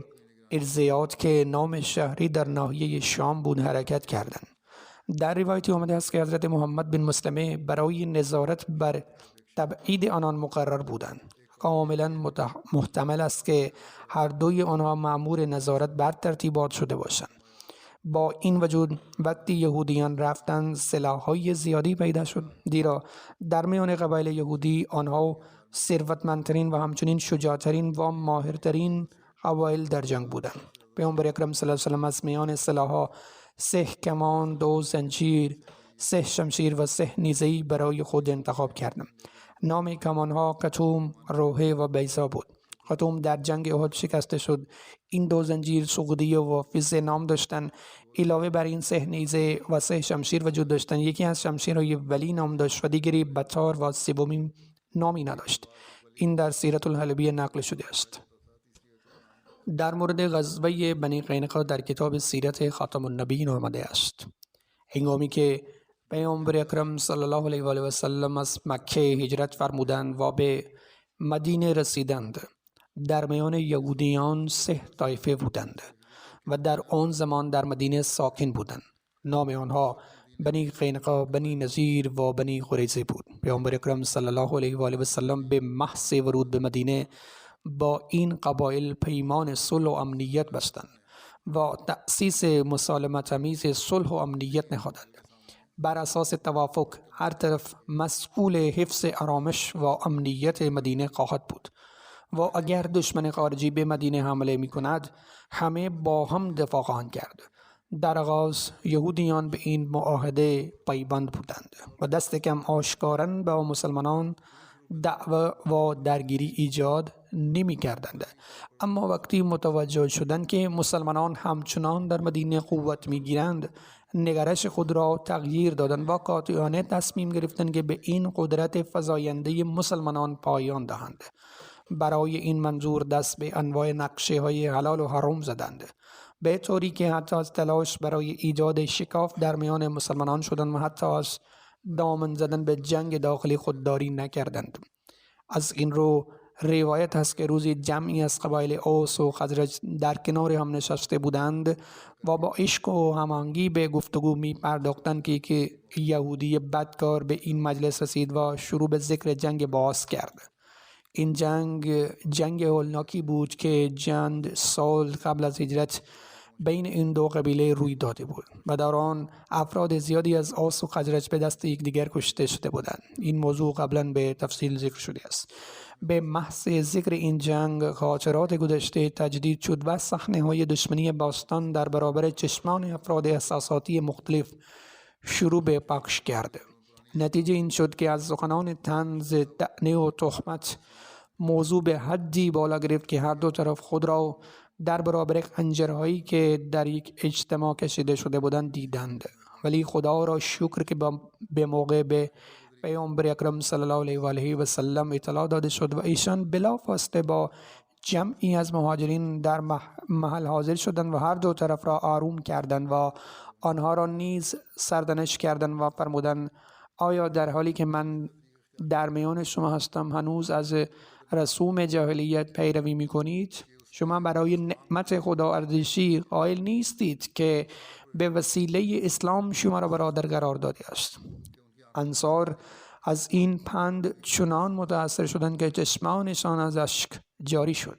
ارزیات که نام شهری در ناحیه شام بود حرکت کردند. در روایتی آمده است که حضرت محمد بن مسلمه برای نظارت بر تبعید آنان مقرر بودند. کاملا محتمل است که هر دوی آنها مأمور نظارت بر ترتیبات شده باشند. با این وجود وقتی یهودیان رفتند سلاح‌های زیادی پیدا شد، زیرا در میان قبایل یهودی آنها ثروتمندترین و همچنین شجاعترین و ماهرترین قبایل در جنگ بودند. پیامبر اکرم صلی الله علیه و سلم از میان سلاح‌ها 3 کمان، 2 زنجیر، 3 شمشیر و 3 نیزه‌ای برای خود انتخاب کردند. نام کمانها قطوم، روحه و بیضا بود. قطوم در جنگ احد شکسته شد. این 2 زنجیر سقودی و فیزه نام داشتند. علاوه بر این 3 نیزه و 3 شمشیر وجود داشتند. یکی از شمشیرهای ولی نام داشت و دیگری بطار و سومی نامی نداشت. این در سیرت الحلبیه نقل شده است. در مورد غزوه بنی قینقاع در کتاب سیرت خاتم النبیین آمده است. هنگامی که پیامبر اکرم صلی الله علیه و آله و سلم از مکه هجرت فرمودند و به مدینه رسیدند، در میان یهودیان 3 طایفه بودند و در آن زمان در مدینه ساکن بودند. نام آنها بنی قینقاع، بنی نذیر و بنی قریظه بود. پیامبر اکرم صلی الله علیه و آله و سلم به محض ورود به مدینه با این قبایل پیمان صلح و امنیت بستند و تأسیس مسالمت آمیز صلح و امنیت نهادند. بر اساس توافق هر طرف مسئول حفظ آرامش و امنیت مدینه خواهد بود و اگر دشمن خارجی به مدینه حمله می کند همه با هم دفاع خواهند کرد. در آغاز یهودیان به این معاهده پایبند بودند و دست کم آشکاراً با مسلمانان دعوا و درگیری ایجاد نمی کردند. اما وقتی متوجه شدند که مسلمانان همچنان در مدینه قوت می گیرند، نگرش خود را تغییر دادند و قاطعانه تصمیم گرفتند که به این قدرت فزاینده مسلمانان پایان دهند. برای این منظور دست به انواع نقشه های حلال و حرام زدند، به طوری که حتی از تلاش برای ایجاد شکاف در میان مسلمانان شدند و حتی از دامن زدن به جنگ داخلی خودداری نکردند. از این رو روایت هست که روزی جمعی از قبایل اوس و خزرج در کنار هم نشسته بودند و با عشق و هماهنگی به گفتگو می پرداختند که یهودی بدکار به این مجلس رسید و شروع به ذکر جنگ باز کرد. این جنگ هولناکی بود که چند سال قبل از هجرت بین این 2 قبیله روی داده بود و در آن افراد زیادی از اوس و خزرج به دست یکدیگر کشته شده بودند. این موضوع قبلا به تفصیل ذکر شده است. به محض ذکر این جنگ خاطرات گذشته تجدید شد و صحنه‌های دشمنی باستان در برابر چشمان افراد احساساتی مختلف شروع به پخش کرد. نتیجه این شد که از سخنان طنز، طعنه و تهمت موضوع به حدی بالا گرفت که هر 2 طرف خود را در برابر خنجرهایی که در یک اجتماع کشیده شده بودند دیدند. ولی خدا را شکر که به موقع به پیامبر اکرم صلی الله علیه و آله و سلم اطلاع داده شد و ایشان بلافاصله با جمعی از مهاجرین در محل حاضر شدند و هر 2 طرف را آروم کردند و آنها را نیز سرزنش کردند و فرمودند آیا در حالی که من در میان شما هستم هنوز از رسوم جاهلیت پیروی می کنید؟ شما برای نعمت خدا ارزشی قائل نیستید که به وسیله اسلام شما را برادر قرار داده است. انصار از این پند چنان متاثر شدند که چشمانشان از اشک جاری شد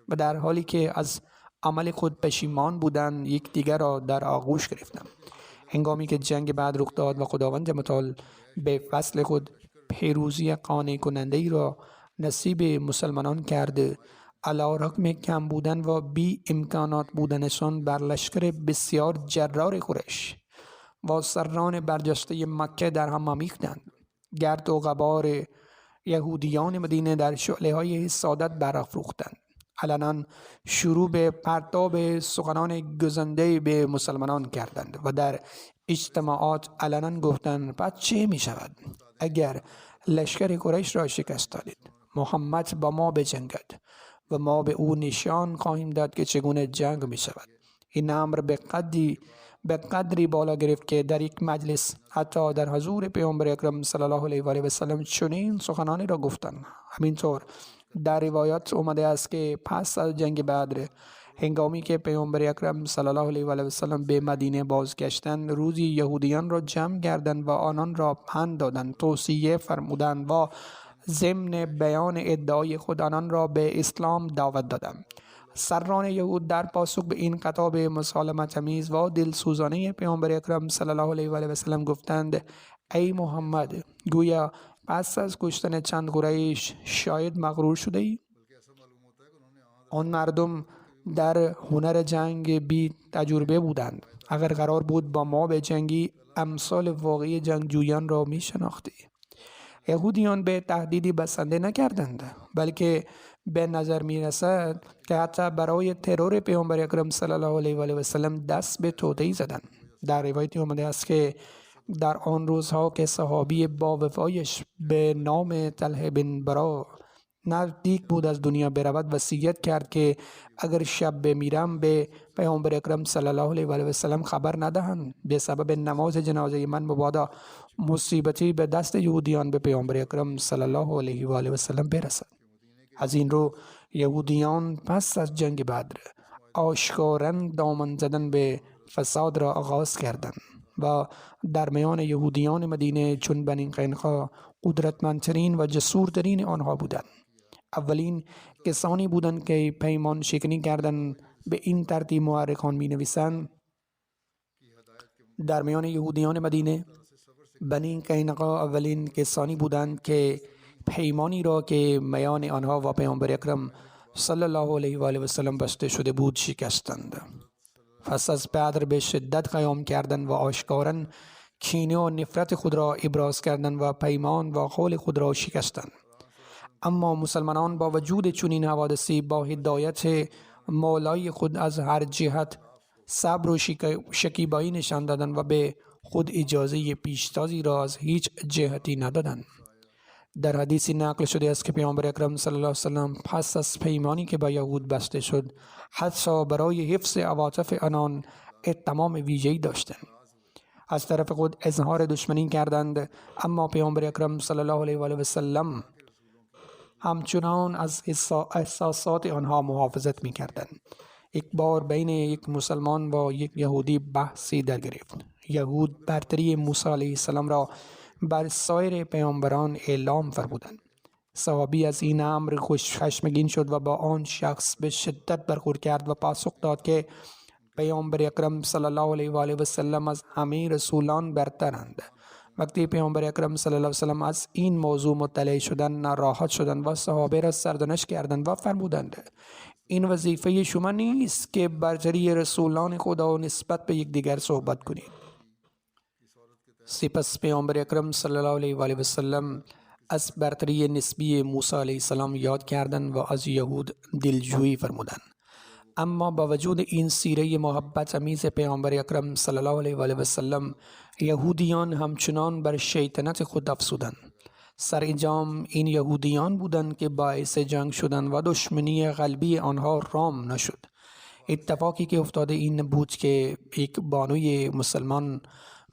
و در حالی که از عمل خود پشیمان بودند یکدیگر را در آغوش گرفتند. هنگامی که جنگ بعد رخ داد و خداوند متعال به فضل خود پیروزی قانع کننده ای را نصیب مسلمانان کرد، علی رغم کم بودن و بی امکانات بودنشان بر لشکر بسیار جرار قریش و سران برجسته مکه در هم آمیختند. گرد و غبار یهودیان مدینه در شعله های حسادت برافروختند. علنا شروع به پرتاب سخنان گزنده به مسلمانان کردند و در اجتماعات علنا گفتند پس چه می شود اگر لشکر قریش را شکست دادید؟ محمد با ما بجنگد و ما به او نشان خواهیم داد که چگونه جنگ می شود. این امر به قدری بالا گرفت که در یک مجلس حتی در حضور پیامبر اکرم صلی الله علیه و آله و سلم چنین سخنانی را گفتند. همینطور در روایات اومده است که پس از جنگ بدر هنگامی که پیامبر اکرم صلی الله علیه و آله و سلم به مدینه بازگشتند، روزی یهودیان را جمع کردند و آنان را پند دادند، توصیه فرمودند و ضمن بیان ادعای خود آنان را به اسلام دعوت دادند. سران یهود در پاسخ به این خطاب مسالمت آمیز و دلسوزانه پیامبر اکرم صلی الله علیه و آله و سلم گفتند ای محمد، گویا پس از کشتن چند قریش شاید مغرور شده ای؟ آن مردم در هنر جنگ بی تجربه بودند. اگر قرار بود با ما به جنگی، امثال واقعی جنگجویان را می شناختی. یهودیان به تهدیدی بسنده نکردند، بلکه به نظر می رسد که حتی برای ترور پیامبر اکرم صلی الله علیه و آله و سلم دست به توطئه زدند. در روایتی آمده است که در آن روزها که صحابی با وفایش به نام طلحه بن برا نزدیک بود از دنیا برود، وصیت کرد که اگر شب بمیرم به پیامبر اکرم صلی الله علیه و آله و سلم خبر ندهند، به سبب نماز جنازه من مبادا مصیبتی به دست یهودیان به پیامبر اکرم صلی الله علیه و آله و سلم برسد. از این رو یهودیان پس از جنگ بدر آشکارا دامن زدن به فساد را آغاز کردند و در میان یهودیان مدینه چون بنی قینقاع قدرتمندترین و جسورترین آنها بودند. اولین کسانی بودند که پیمان شکنی کردند. به این ترتیب مورخان می نویسند در میان یهودیان مدینه بنی قینقاع اولین کسانی بودند که پیمانی را که میان آنها و پیامبر اکرم صلی الله علیه و آله و سلم بسته شده بود شکستند. پس از بدر به شدت قیام کردند و آشکارا کینه و نفرت خود را ابراز کردند و پیمان و قول خود را شکستند. اما مسلمانان با وجود چنین حوادثی با هدایت مولای خود از هر جهت صبر و شکیبایی نشان دادند و به خود اجازه پیشتازی را از هیچ جهتی ندادند. در حدیثی نقل شده است که پیامبر اکرم صلی الله علیه و سلم پس از پیمانی که با یهود بسته شد حتی برای حفظ عواطف آنان اهتمام ویژه‌ای داشتند. از طرف خود اظهار دشمنی کردند، اما پیامبر اکرم صلی الله علیه و آله و سلم همچنان از احساسات آنها محافظت می کردند. یک بار بین یک مسلمان و یک یهودی بحثی در گرفت. یهود برتری موسی علیه السلام را بر سایر پیامبران اعلام فرمودند. صحابی از این امر خشمگین شد و با آن شخص به شدت برخورد کرد و پاسخ داد که پیامبر اکرم صلی الله علیه و آله و سلم از همه رسولان برترند. وقتی پیامبر اکرم صلی الله علیه و سلم از این موضوع مطلع شدند، ناراحت شدند و صحابه را سرزنش کردند و فرمودند این وظیفه شما نیست که برتری رسولان خدا نسبت به یکدیگر صحبت کنید. سپس پیامبر اکرم صلی الله علیه و آله و سلم از برتری نسبی موسی علیه السلام یاد کردند و از یهود دلجویی فرمودند. اما با وجود این سیره محبت آمیز پیامبر اکرم صلی الله علیه و آله و سلم، یهودیان همچنان بر شیطنت خود افزودند. سرانجام این یهودیان بودند که باعث جنگ شدند و دشمنی قلبی آنها رام نشد. اتفاقی که افتاده این بود که یک بانوی مسلمان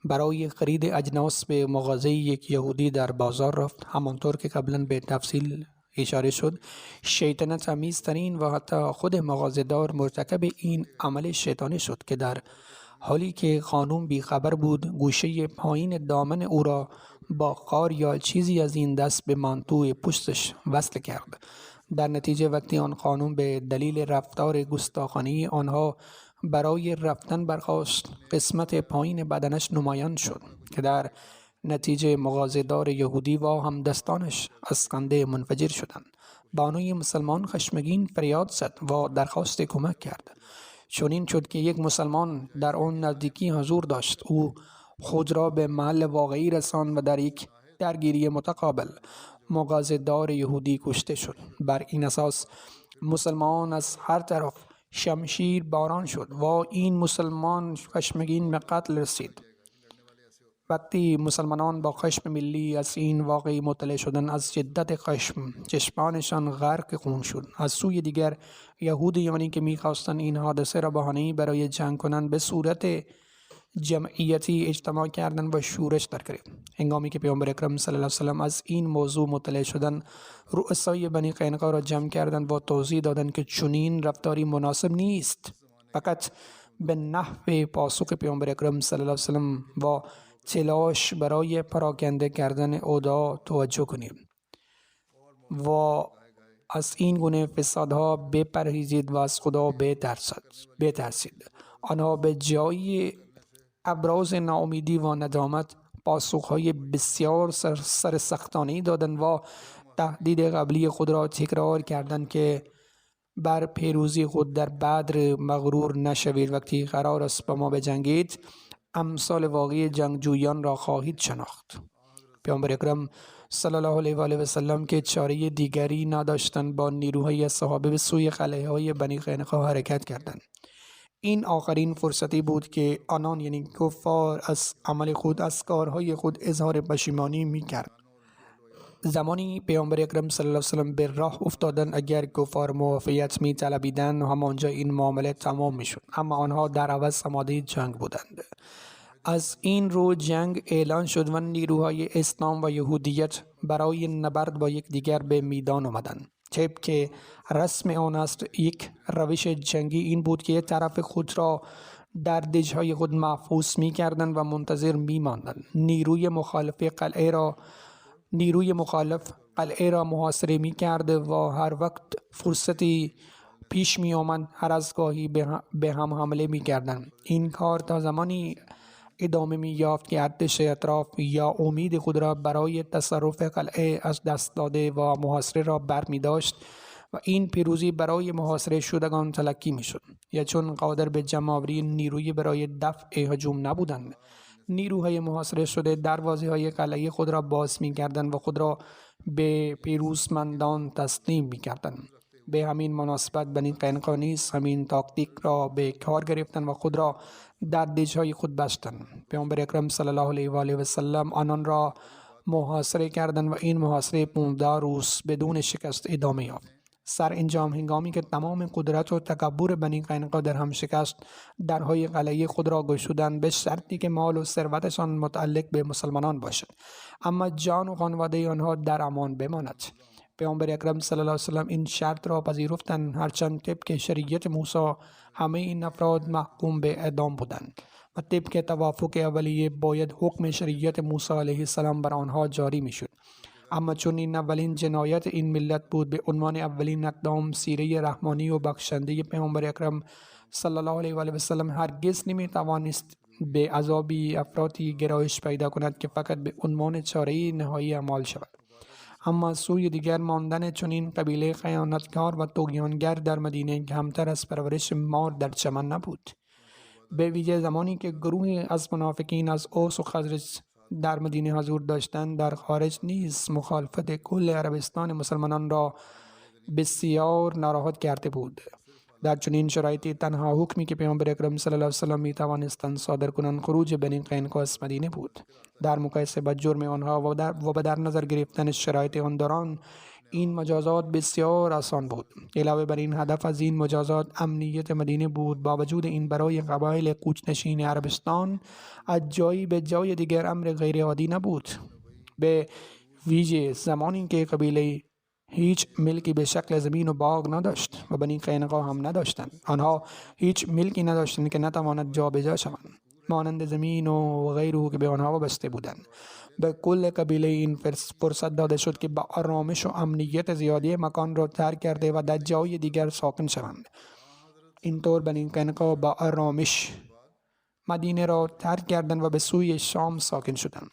برای خرید اجناس به مغازه یک یهودی در بازار رفت. همانطور که قبلا به تفصیل اشاره شد، شیطنت تمیزترین و حتی خود مغازه‌دار مرتکب این عمل شیطانی شد که در حالی که خانم بیخبر بود، گوشه پایین دامن او را با خار یا چیزی از این دست به مانتوی پشتش وصل کرد. در نتیجه وقتی آن خانم به دلیل رفتار گستاخانه آنها برای رفتن برخاست، قسمت پایین بدنش نمایان شد که در نتیجه مغازه‌دار یهودی و همدستانش از خنده منفجر شدند. بانوی مسلمان خشمگین فریاد زد و درخواست کمک کرد. چنین شد که یک مسلمان در آن نزدیکی حضور داشت. او خود را به محل واقعی رساند و در یک درگیری متقابل مغازه‌دار یهودی کشته شد. بر این اساس مسلمان از هر طرف شمشیر باران شد و این مسلمان خشمگین به قتل رسید. وقتی مسلمانان با خشم ملی از این واقعی مطلع شدند، از شدت خشم چشمانشان غرق خون شد. از سوی دیگر یهودیانی که می‌خواستند این حادثه را بهانه‌ای برای جنگ کنند، به صورت جمعیتی اجتماع کردند و شورش در گرفت. هنگامی که پیامبر اکرم صلی الله علیه و سلم از این موضوع مطلع شدند، رؤسای بنی قینقاع را جمع کردند و توضیح دادند که چنین رفتاری مناسب نیست. فقط به نحو پاسخ پیامبر اکرم صلی الله علیه و سلم و تلاش برای پراکنده کردن اوضاع توجه کنیم و از این گونه فسادها بپرهیزید و از خدا بترسید. آنها به جای ابراز ناامیدی و ندامت پاسخهای بسیار سرسختانه‌ای دادند و تهدید قبلی خود را تکرار کردند که بر پیروزی خود در بدر مغرور نشوید. وقتی قرار است با ما بجنگید، امثال واقعی جنگجویان را خواهید شناخت. پیامبر اکرم صلی الله علیه و آله و سلم که چاره دیگری نداشتند، با نیروهای صحابه به سوی قلعه‌های بنی قینقاع حرکت کردند. این آخرین فرصتی بود که آنان یعنی کفار از عمل خود، از کارهای خود اظهار پشیمانی می‌کرد. زمانی پیامبر اکرم صلی الله علیه و سلم به راه افتادند. اگر کفار موافقت می‌طلبیدند، همانجا این معامله تمام می‌شد، اما آنها در عوض آماده جنگ بودند. از این رو جنگ اعلان شد و نیروهای اسلام و یهودیت برای نبرد با یکدیگر به میدان آمدند. طبق رسم آن است، یک روش جنگی این بود که یک طرف خود را در دژهای خود محفوظ می‌کردند و منتظر می‌ماندند. نیروی مخالف قلعه را محاصره می‌کرد و هر وقت فرصتی پیش می‌آمد هر از گاهی به هم حمله می‌کردند. این کار تا زمانی ادامه می‌یافت که ارتش اطراف یا امید خود را برای تصرف قلعه از دست داده و محاصره را برمی‌داشت و این پیروزی برای محاصره شدگان تلقی می‌شد، یا چون قادر به جمع‌آوری نیروی برای دفع هجوم نبودند، نیروهای محاصره شده دروازه‌های قلعه خود را باز می‌کردند و خود را به پیروزمندان تسلیم می‌کردند. به همین مناسبت بنی قینقاع نیز همین تاکتیک را به کار گرفتند و خود را در دژهای خود بستند. پیامبر اکرم صلی الله علیه و آله و سلم آنان را محاصره کردند و این محاصره 15 روز بدون شکست ادامه یافت. سرانجام هنگامی که تمام قدرت و تکبر بنی قینقاع در هم شکست، درهای قلعه خود را گشودند، به شرطی که مال و ثروتشان متعلق به مسلمانان باشد، اما جان و خانواده آنها در امان بماند. پیامبر اکرم صلی الله علیه و سلم این شرط را پذیرفتند، هرچند طبق شریعت موسی همه این افراد محکوم به اعدام بودند و طبق توافق اولیه باید حکم شریعت موسی علیه السلام بر آنها جاری میشد. اما چون این اولین جنایت این ملت بود، به عنوان اولین اقدام سیره رحمانی و بخشنده پیامبر اکرم صلی الله علیه و آله و سلم هرگز نمیتوانست به عذابی افرادی گرایش پیدا کند که فقط به عنوان چاره نهایی اعمال شود. اما سوی دیگر ماندن چنین قبیله خیانتکار و طغیانگر در مدینه کمتر از پرورش مار در چمن نبود، به ویژه زمانی که گروهی از منافقین از اوس و خزرج در مدینه حضور داشتند. در خارج نیز مخالفت کل عربستان مسلمانان را بسیار ناراحت کرده بود. در چنین شرایطی تنها حکمی که پیامبر اکرم صلی الله علیه و سلم می توانستند صادر کنند خروج بنی قینقاع از مدینه بود. در مقایسه با جرم آنها و به در نظر گرفتن شرایط آن دوران، این مجازات بسیار آسان بود. علاوه بر این، هدف از این مجازات امنیت مدینه بود. با وجود این، برای قبایل کوچ‌نشین عربستان از جایی به جای دیگر امر غیر عادی نبود، به ویژه زمانی که قبیله هیچ ملکی به شکل زمین و باغ نداشت و بنی قینقاع هم نداشتند. آنها هیچ ملکی نداشتند که نتواند جابجا شوند، مانند زمین و غیره که به آنها وابسته بودند. به کل قبیله این فرصت داده شد که با آرامش و امنیت زیادی مکان را ترک کرده و در جای دیگر ساکن شوند. اینطور بنی قینقاع با آرامش مدینه را ترک کردند و به سوی شام ساکن شدند.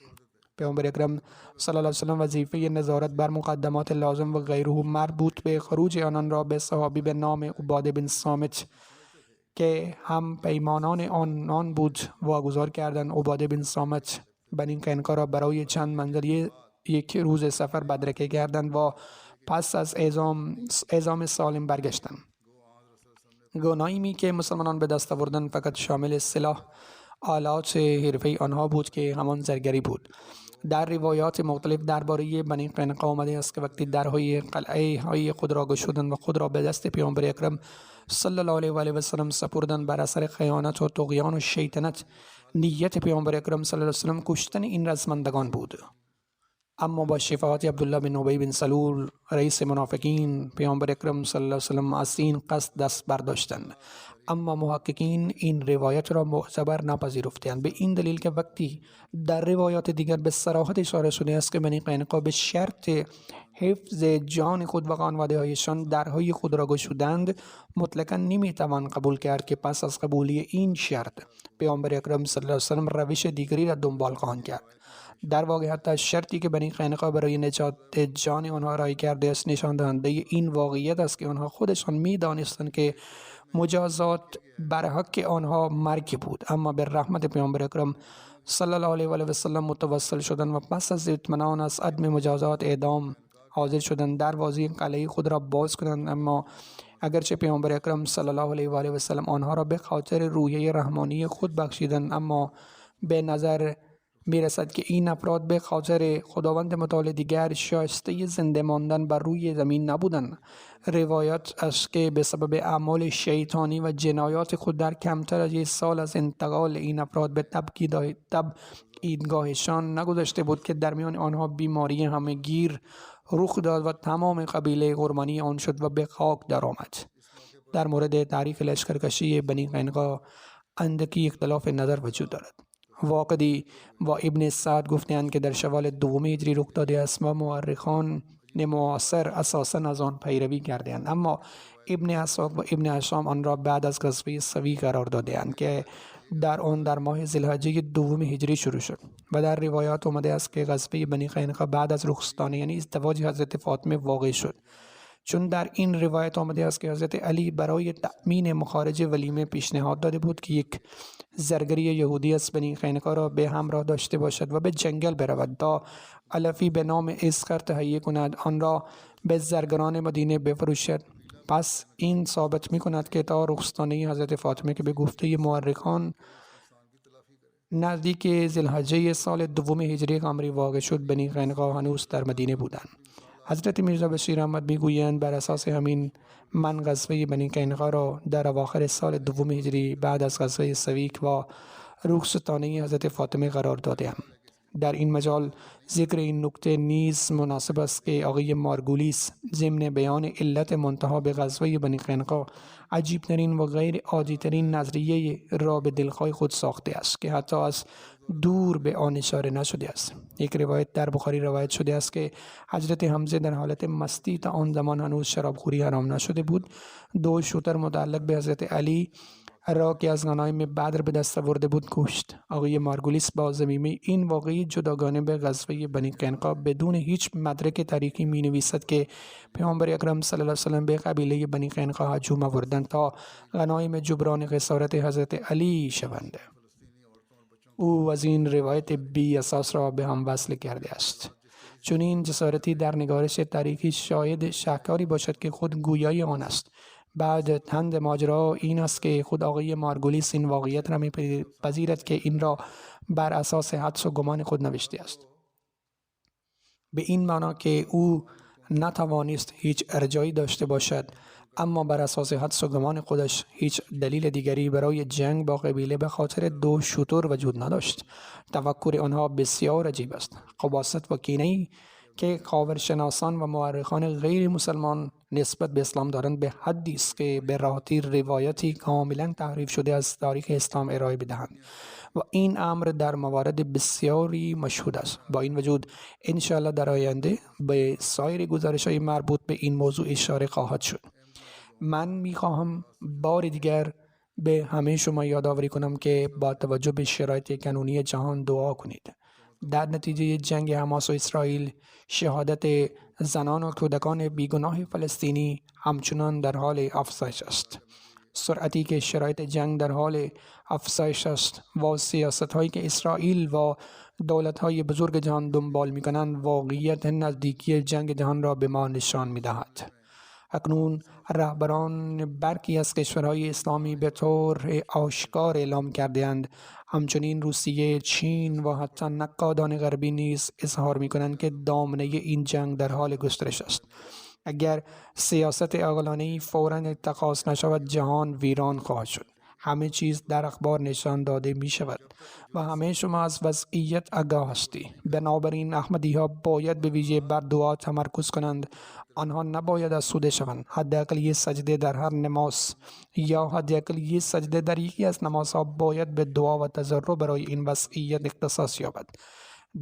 پیامبر اکرم صلی الله علیه و سلم وظیفه نظارت بر مقدمات لازم و غیره مربوط به خروج آنان را به صحابی به نام عباده بن صامت که هم پیمانان آنان بود واگذار کردند. عباده بن صامت بنی قینقاع را برای چند منزل یک روز سفر بدرکه کردند و پس از اعزام سالم برگشتند. غنایمی که مسلمانان به دست آوردند فقط شامل سلاح آلات حرفه‌ای آنها بود که همان زرگری بود. در روایات مختلف درباره بنی قینقاع آمده است که وقتی درهای قلعه های خود را گشودند و خود را به دست پیامبر اکرم صلی الله علیه و آله و سلم سپردند، بر اثر خیانت و طغیان و شیطنت نیت پیامبر اکرم صلی الله علیه و سلم کشتن این رزمندگان بود. اما با شفاعت عبدالله بن ابی بن سلول رئیس منافقین، پیامبر اکرم صلی الله علیه و سلم از این قصد دست برداشتند. اما محققین این روایت را معتبر نپذیرفتند، به این دلیل که وقتی در روایات دیگر به صراحت اشاره شده است که بنی قینقاع به شرط حفظ جان خود و خانواده هایشان درهای خود را گشودند، مطلقا نمیتوان قبول کرد که پس از قبولی این شرط پیامبر اکرم صلی الله علیه و سلم روش دیگری را دنبال خواهند کرد. در واقع حتی شرطی که بنی قینقاع برای نجات جان آنها ارائه کرده است نشان دهنده این واقعیت است که آنها خودشان می‌دانستند که مجازات بر حق آنها مرگ بود، اما به رحمت پیامبر اکرم صلی الله علیه و آله و سلم متوسل شدند و پس از اطمینان از عدم مجازات اعدام حاضر شدند دروازه قلعه خود را باز کنند. اما اگرچه پیامبر اکرم صلی الله علیه و آله و سلم آنها را به خاطر روحیه رحمانی خود بخشیدند، اما به نظر میرسد که این افراد به خاطر خداوند متعال دیگر شایسته زنده ماندن بر روی زمین نبودند. روایت است که به سبب اعمال شیطانی و جنایات خود در کمتر از یک سال از انتقال این افراد به تبعیدگاهشان نگذشته بود که در میان آنها بیماری همهگیر رخ داد و تمام قبیله قربانی آن شد و به خاک درآمد. در مورد تاریخ لشکرکشی بنی قینقاع اندکی اختلاف نظر وجود دارد. واقدی و ابن سعد گفتند که در شوال دوم هجری رخ داده است و مورخان معاصر اساساً از آن پیروی کردند، اما ابن اسحاق و ابن هشام آن را بعد از غزوه سوی قرار داده‌اند که در آن در ماه ذوالحجه دوم هجری شروع شد و در روایات آمده است که غزوه بنی قینقاع بعد از رخصتانه یعنی ازدواج حضرت فاطمه واقع شد، چون در این روایت آمده است که حضرت علی برای تأمین مخارج ولیمه پیشنهاد داده بود که یک زرگری یهودی از بنی قینقاع را به همراه داشته باشد و به جنگل برود تا علفی به نام اسخر تهیه کند، آن را به زرگران مدینه بفروشد. پس این ثابت می کند که تا رخصتانه حضرت فاطمه که به گفته مورخان نزدیک ذوالحجه سال دوم هجری قمری واقع شد، بنی قینقاع هنوز در مدینه بودند. حضرت میرزا بشیر احمد میگویند بر اساس همین من غزوه بنی قینقاع را در اواخر سال دوم هجری بعد از غزوه سویک و رخصتانه حضرت فاطمه قرار داده‌ام. در این مجال ذکر این نکته نیز مناسب است که آقای مارگولیس ضمن بیان علت منتهی به غزوه بنی قینقاع عجیبترین و غیر عادی‌ترین نظریه را به دلخواه خود ساخته است که حتی از دور به آن اشاره نشده است. یک روایت در بخاری روایت شده است که حضرت حمزه در حالت مستی تا آن زمان هنوز شرابخوری حرام نشده بود، 2 شوتر متعلق به حضرت علی را که از غنایم بدر به دست آورده بود کشت. آقای مارگولیس با ضمیمه این واقعی جداگانه به غزوه بنی قینقاع بدون هیچ مدرک تاریخی می نویسد که پیامبر اکرم صلی الله علیه و سلم به قبیله بنی قینقاع هجوم آوردند تا غنایم جبران خسارت حضرت علی شوند. او از این روایت بی اساس را به هم وصل کرده است. چون این جسارتی در نگارش تاریخی شاید شهکاری باشد که خود گویای آن است. بعد تند ماجرا این است که خود آقای مارگولیس این واقعیت را می‌پذیرد که این را بر اساس حدس و گمان خود نوشته است، به این معنا که او نتوانست هیچ ارجایی داشته باشد، اما بر اساس حدس و گمان خودش هیچ دلیل دیگری برای جنگ با قبیله به خاطر 2 شتر وجود نداشت. تفکر آنها بسیار عجیب است. خباثت و کینه‌ای که خاورشناسان و مورخان غیر مسلمان نسبت به اسلام دارند به حدی است که به راحتی روایتی کاملا تحریف شده از تاریخ اسلام ارائه بدهند و این امر در موارد بسیاری مشهود است. با این وجود انشاءالله در آینده به سایر گزارش‌های مربوط به این موضوع اشاره خواهد شد. من میخواهم بار دیگر به همه شما یادآوری کنم که با توجه به شرایط کنونی جهان دعا کنید. در نتیجه جنگ حماس و اسرائیل شهادت زنان و کودکان بیگناه فلسطینی همچنان در حال افزایش است. سرعتی که شرایط جنگ در حال افزایش است و سیاست‌هایی که اسرائیل و دولت‌های بزرگ جهان دنبال می‌کنند واقعیت نزدیکی جنگ جهان را به ما نشان می‌دهد. اکنون رهبران برخی از کشورهای اسلامی به طور آشکار اعلام کرده‌اند، همچنین روسیه، چین و حتی نقادان غربی نیز اظهار می‌کنند که دامنه این جنگ در حال گسترش است. اگر سیاست عاقلانه‌ای فوراً اتخاذ نشود جهان ویران خواهد شد. همه چیز در اخبار نشان داده می شود و همه شما از وضعیت آگاه هستی. بنابراین احمدی ها باید به ویژه بر دعا تمرکز کنند. آنها نباید آسوده شوند. حداقل یک سجده در هر نماز یا حداقل یک سجده در یکی از نمازها باید به دعا و تضرع برای این وضعیت اختصاص یابد.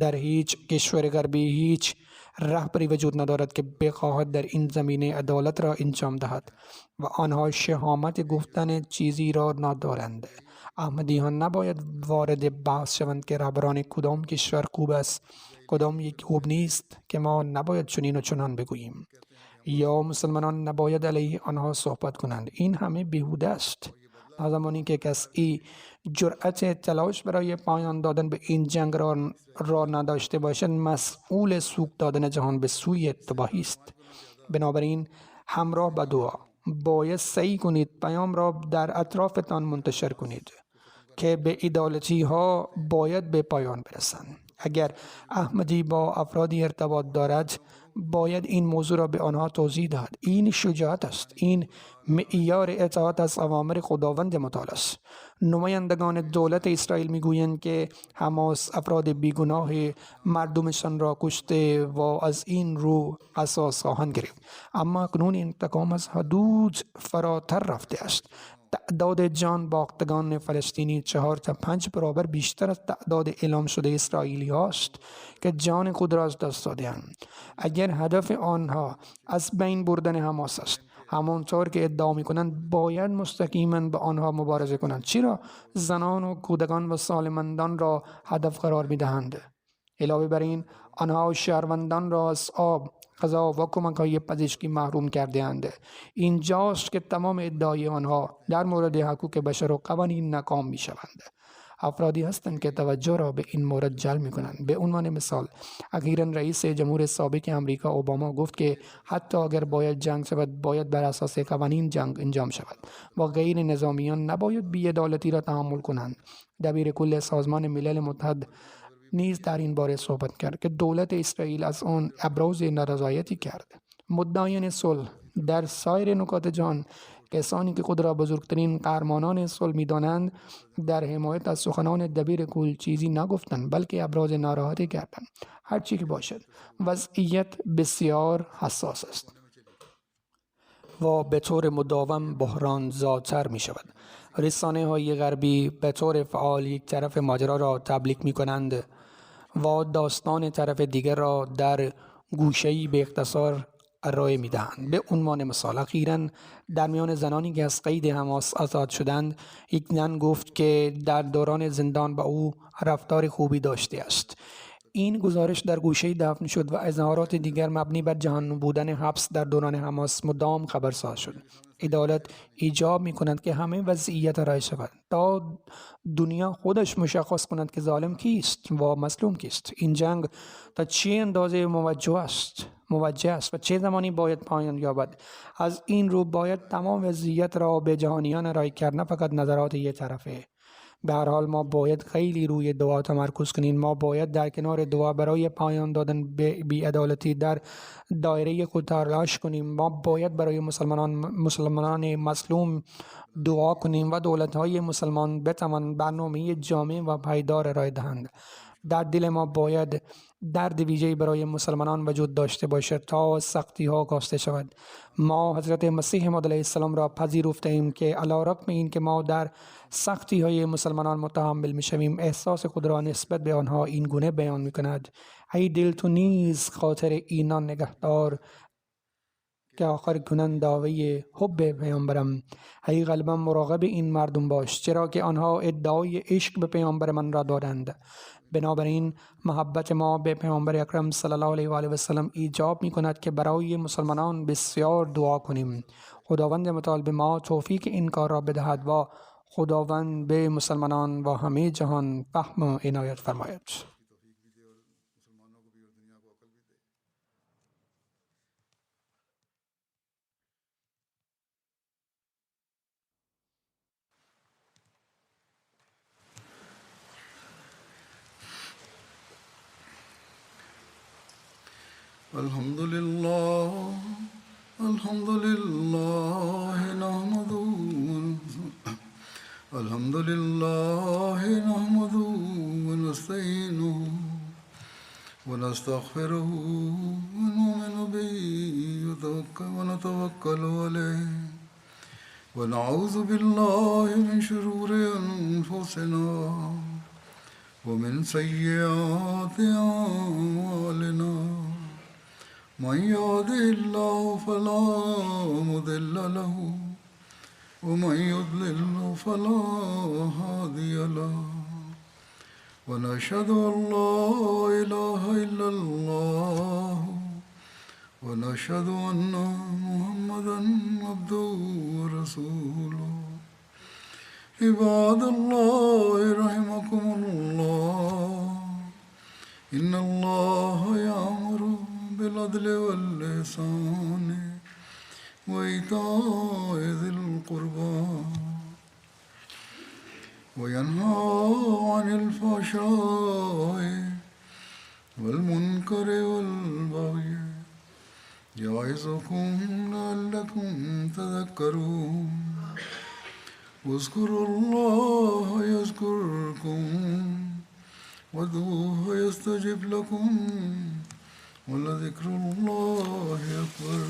در هیچ کشور غربی هیچ رهبری وجود ندارد که بخواهد در این زمینه عدالت را انجام دهد و آنها شهامت گفتن چیزی را ندارند. احمدیان نباید وارد بحث شوند که رهبران کدام کشور خوب است، کدام یک خوب نیست، که ما نباید چنین و چنان بگوییم، یا مسلمانان نباید علیه آنها صحبت کنند. این همه بیهوده است. تا زمانی که کسی جرأت تلاش برای پایان دادن به این جنگ را نداشته باشد، مسئول سوق دادن جهان به سوی تباهی است. بنابراین همراه با دعا باید سعی کنید پیام را در اطرافتان منتشر کنید که به ایدئولوژی ها باید به پایان برسند. اگر احمدی با افرادی ارتباط دارد باید این موضوع را به آنها توضیح دهد. این شجاعت است. این معیار اطاعت از اوامر خداوند متعال است. نمایندگان دولت اسرائیل میگویند که حماس افراد بیگناه مردمشان را کشته و از این رو قصاص خواهند گرفت، اما اکنون انتقام از حدود فراتر رفته است. تعداد جان باختگان فلسطینی 4 تا 5 برابر بیشتر از تعداد اعلام شده اسرائیلی هاست که جان خود را از دست داده‌اند. اگر هدف آنها از بین بردن حماس است، همانطور که ادعا می‌کنند، باید مستقیما با آنها مبارزه کنند. چرا زنان و کودکان و سالمندان را هدف قرار می‌دهند؟ علاوه بر این، آنها شهروندان را از آب، غذا و کمک‌های پزشکی محروم کرده‌اند. اینجاست که تمام ادعای آنها در مورد حقوق بشر و قوانین ناکام می‌شوند. افرادی هستند که توجه را به این مورد جلب می‌کنند. به عنوان مثال، اخیراً رئیس جمهور سابق آمریکا اوباما گفت که حتی اگر باید جنگ شود، باید بر اساس قوانین جنگ انجام شود و غیر نظامیان نباید بی‌عدالتی را تحمل کنند. دبیر کل سازمان ملل متحد نیز در این باره صحبت کرد که دولت اسرائیل از آن ابراز نارضایتی کرد. مدعیان صلح در سایر نقاط جهان، کسانی که خود را بزرگترین قهرمانان صلح می‌دانند، در حمایت از سخنان دبیر کل چیزی نگفتند، بلکه ابراز ناراحتی کردند. هرچی که باشد، وضعیت بسیار حساس است و به طور مداوم بحران زاتر می شود. رسانه های غربی به طور فعال یک طرف ماجرا را تبلیغ می کنند و داستان طرف دیگر را در گوشه‌ای به اختصار ارائه می دهند. به عنوان مثال، اخیراً در میان زنانی که از قید حماس آزاد شدند، یک زن گفت که در دوران زندان با او رفتار خوبی داشته است. این گزارش در گوشه‌ای دفن شد و اظهارات دیگر مبنی بر جهان بودن حبس در دوران حماس مدام خبرساز شد. عدالت ایجاب می‌کند که همه وضعیت رای شود تا دنیا خودش مشخص کند که ظالم کیست و مظلوم کیست. این جنگ تا چه اندازه موجه است و چه زمانی باید پایان یابد. از این رو باید تمام وضعیت را به جهانیان ارائه کرد، نه فقط نظرات یک طرفه. به هر حال ما باید خیلی روی دعا تمرکز کنیم. ما باید در کنار دعا برای پایان دادن به بی‌عدالتی در دایره خود تلاش کنیم. ما باید برای مسلمانان مظلوم دعا کنیم و دولت‌های مسلمان بتوانند برنامه جامع و پایدار ارائه دهند. در دل ما باید درد ویژه‌ای برای مسلمانان وجود داشته باشد تا سختی ها کاسته شود. ما حضرت مسیح موعود علیه السلام را پذیرفته ایم که علیرغم این که ما در سختی های مسلمانان متحمل می شویم، احساس خود را نسبت به آنها این گونه بیان می کند: ای دل تو نیز خاطر اینان نگهدار که آخر کنند دعوی حب پیامبرم. ای قلبم مراقب این مردم باش، چرا که آنها ادعای عشق به پیامبر من را دارند. بنابراین محبت ما به پیامبر اکرم صلی الله علیه و آله و سلم ایجاب می کند که برای مسلمانان بسیار دعا کنیم. خداوند متعال به ما توفیق این کار را بدهد و خداوند به مسلمانان و همه جهان فهم و عنایت فرماید. الحمد لله نحمده ونستعينه ونستغفره ونؤمن به ونتوكل عليه ونعوذ بالله من شرور أنفسنا ومن سيئات أعمالنا من يهده الله فلا مضل له ومن يضلل فلا هادي له ونشهد أن لا إله إلا الله ونشهد أن محمدا عبده ورسوله عباد الله رحمكم الله إن الله يأمر بالعدل والإحسان وإيتاء ذي القربى وينهى عن الفحشاء والمنكر والبغي يعظكم لعلكم تذكرون واذكروا الله يذكركم وادعوه يستجب لكم ولذكر الله أكبر.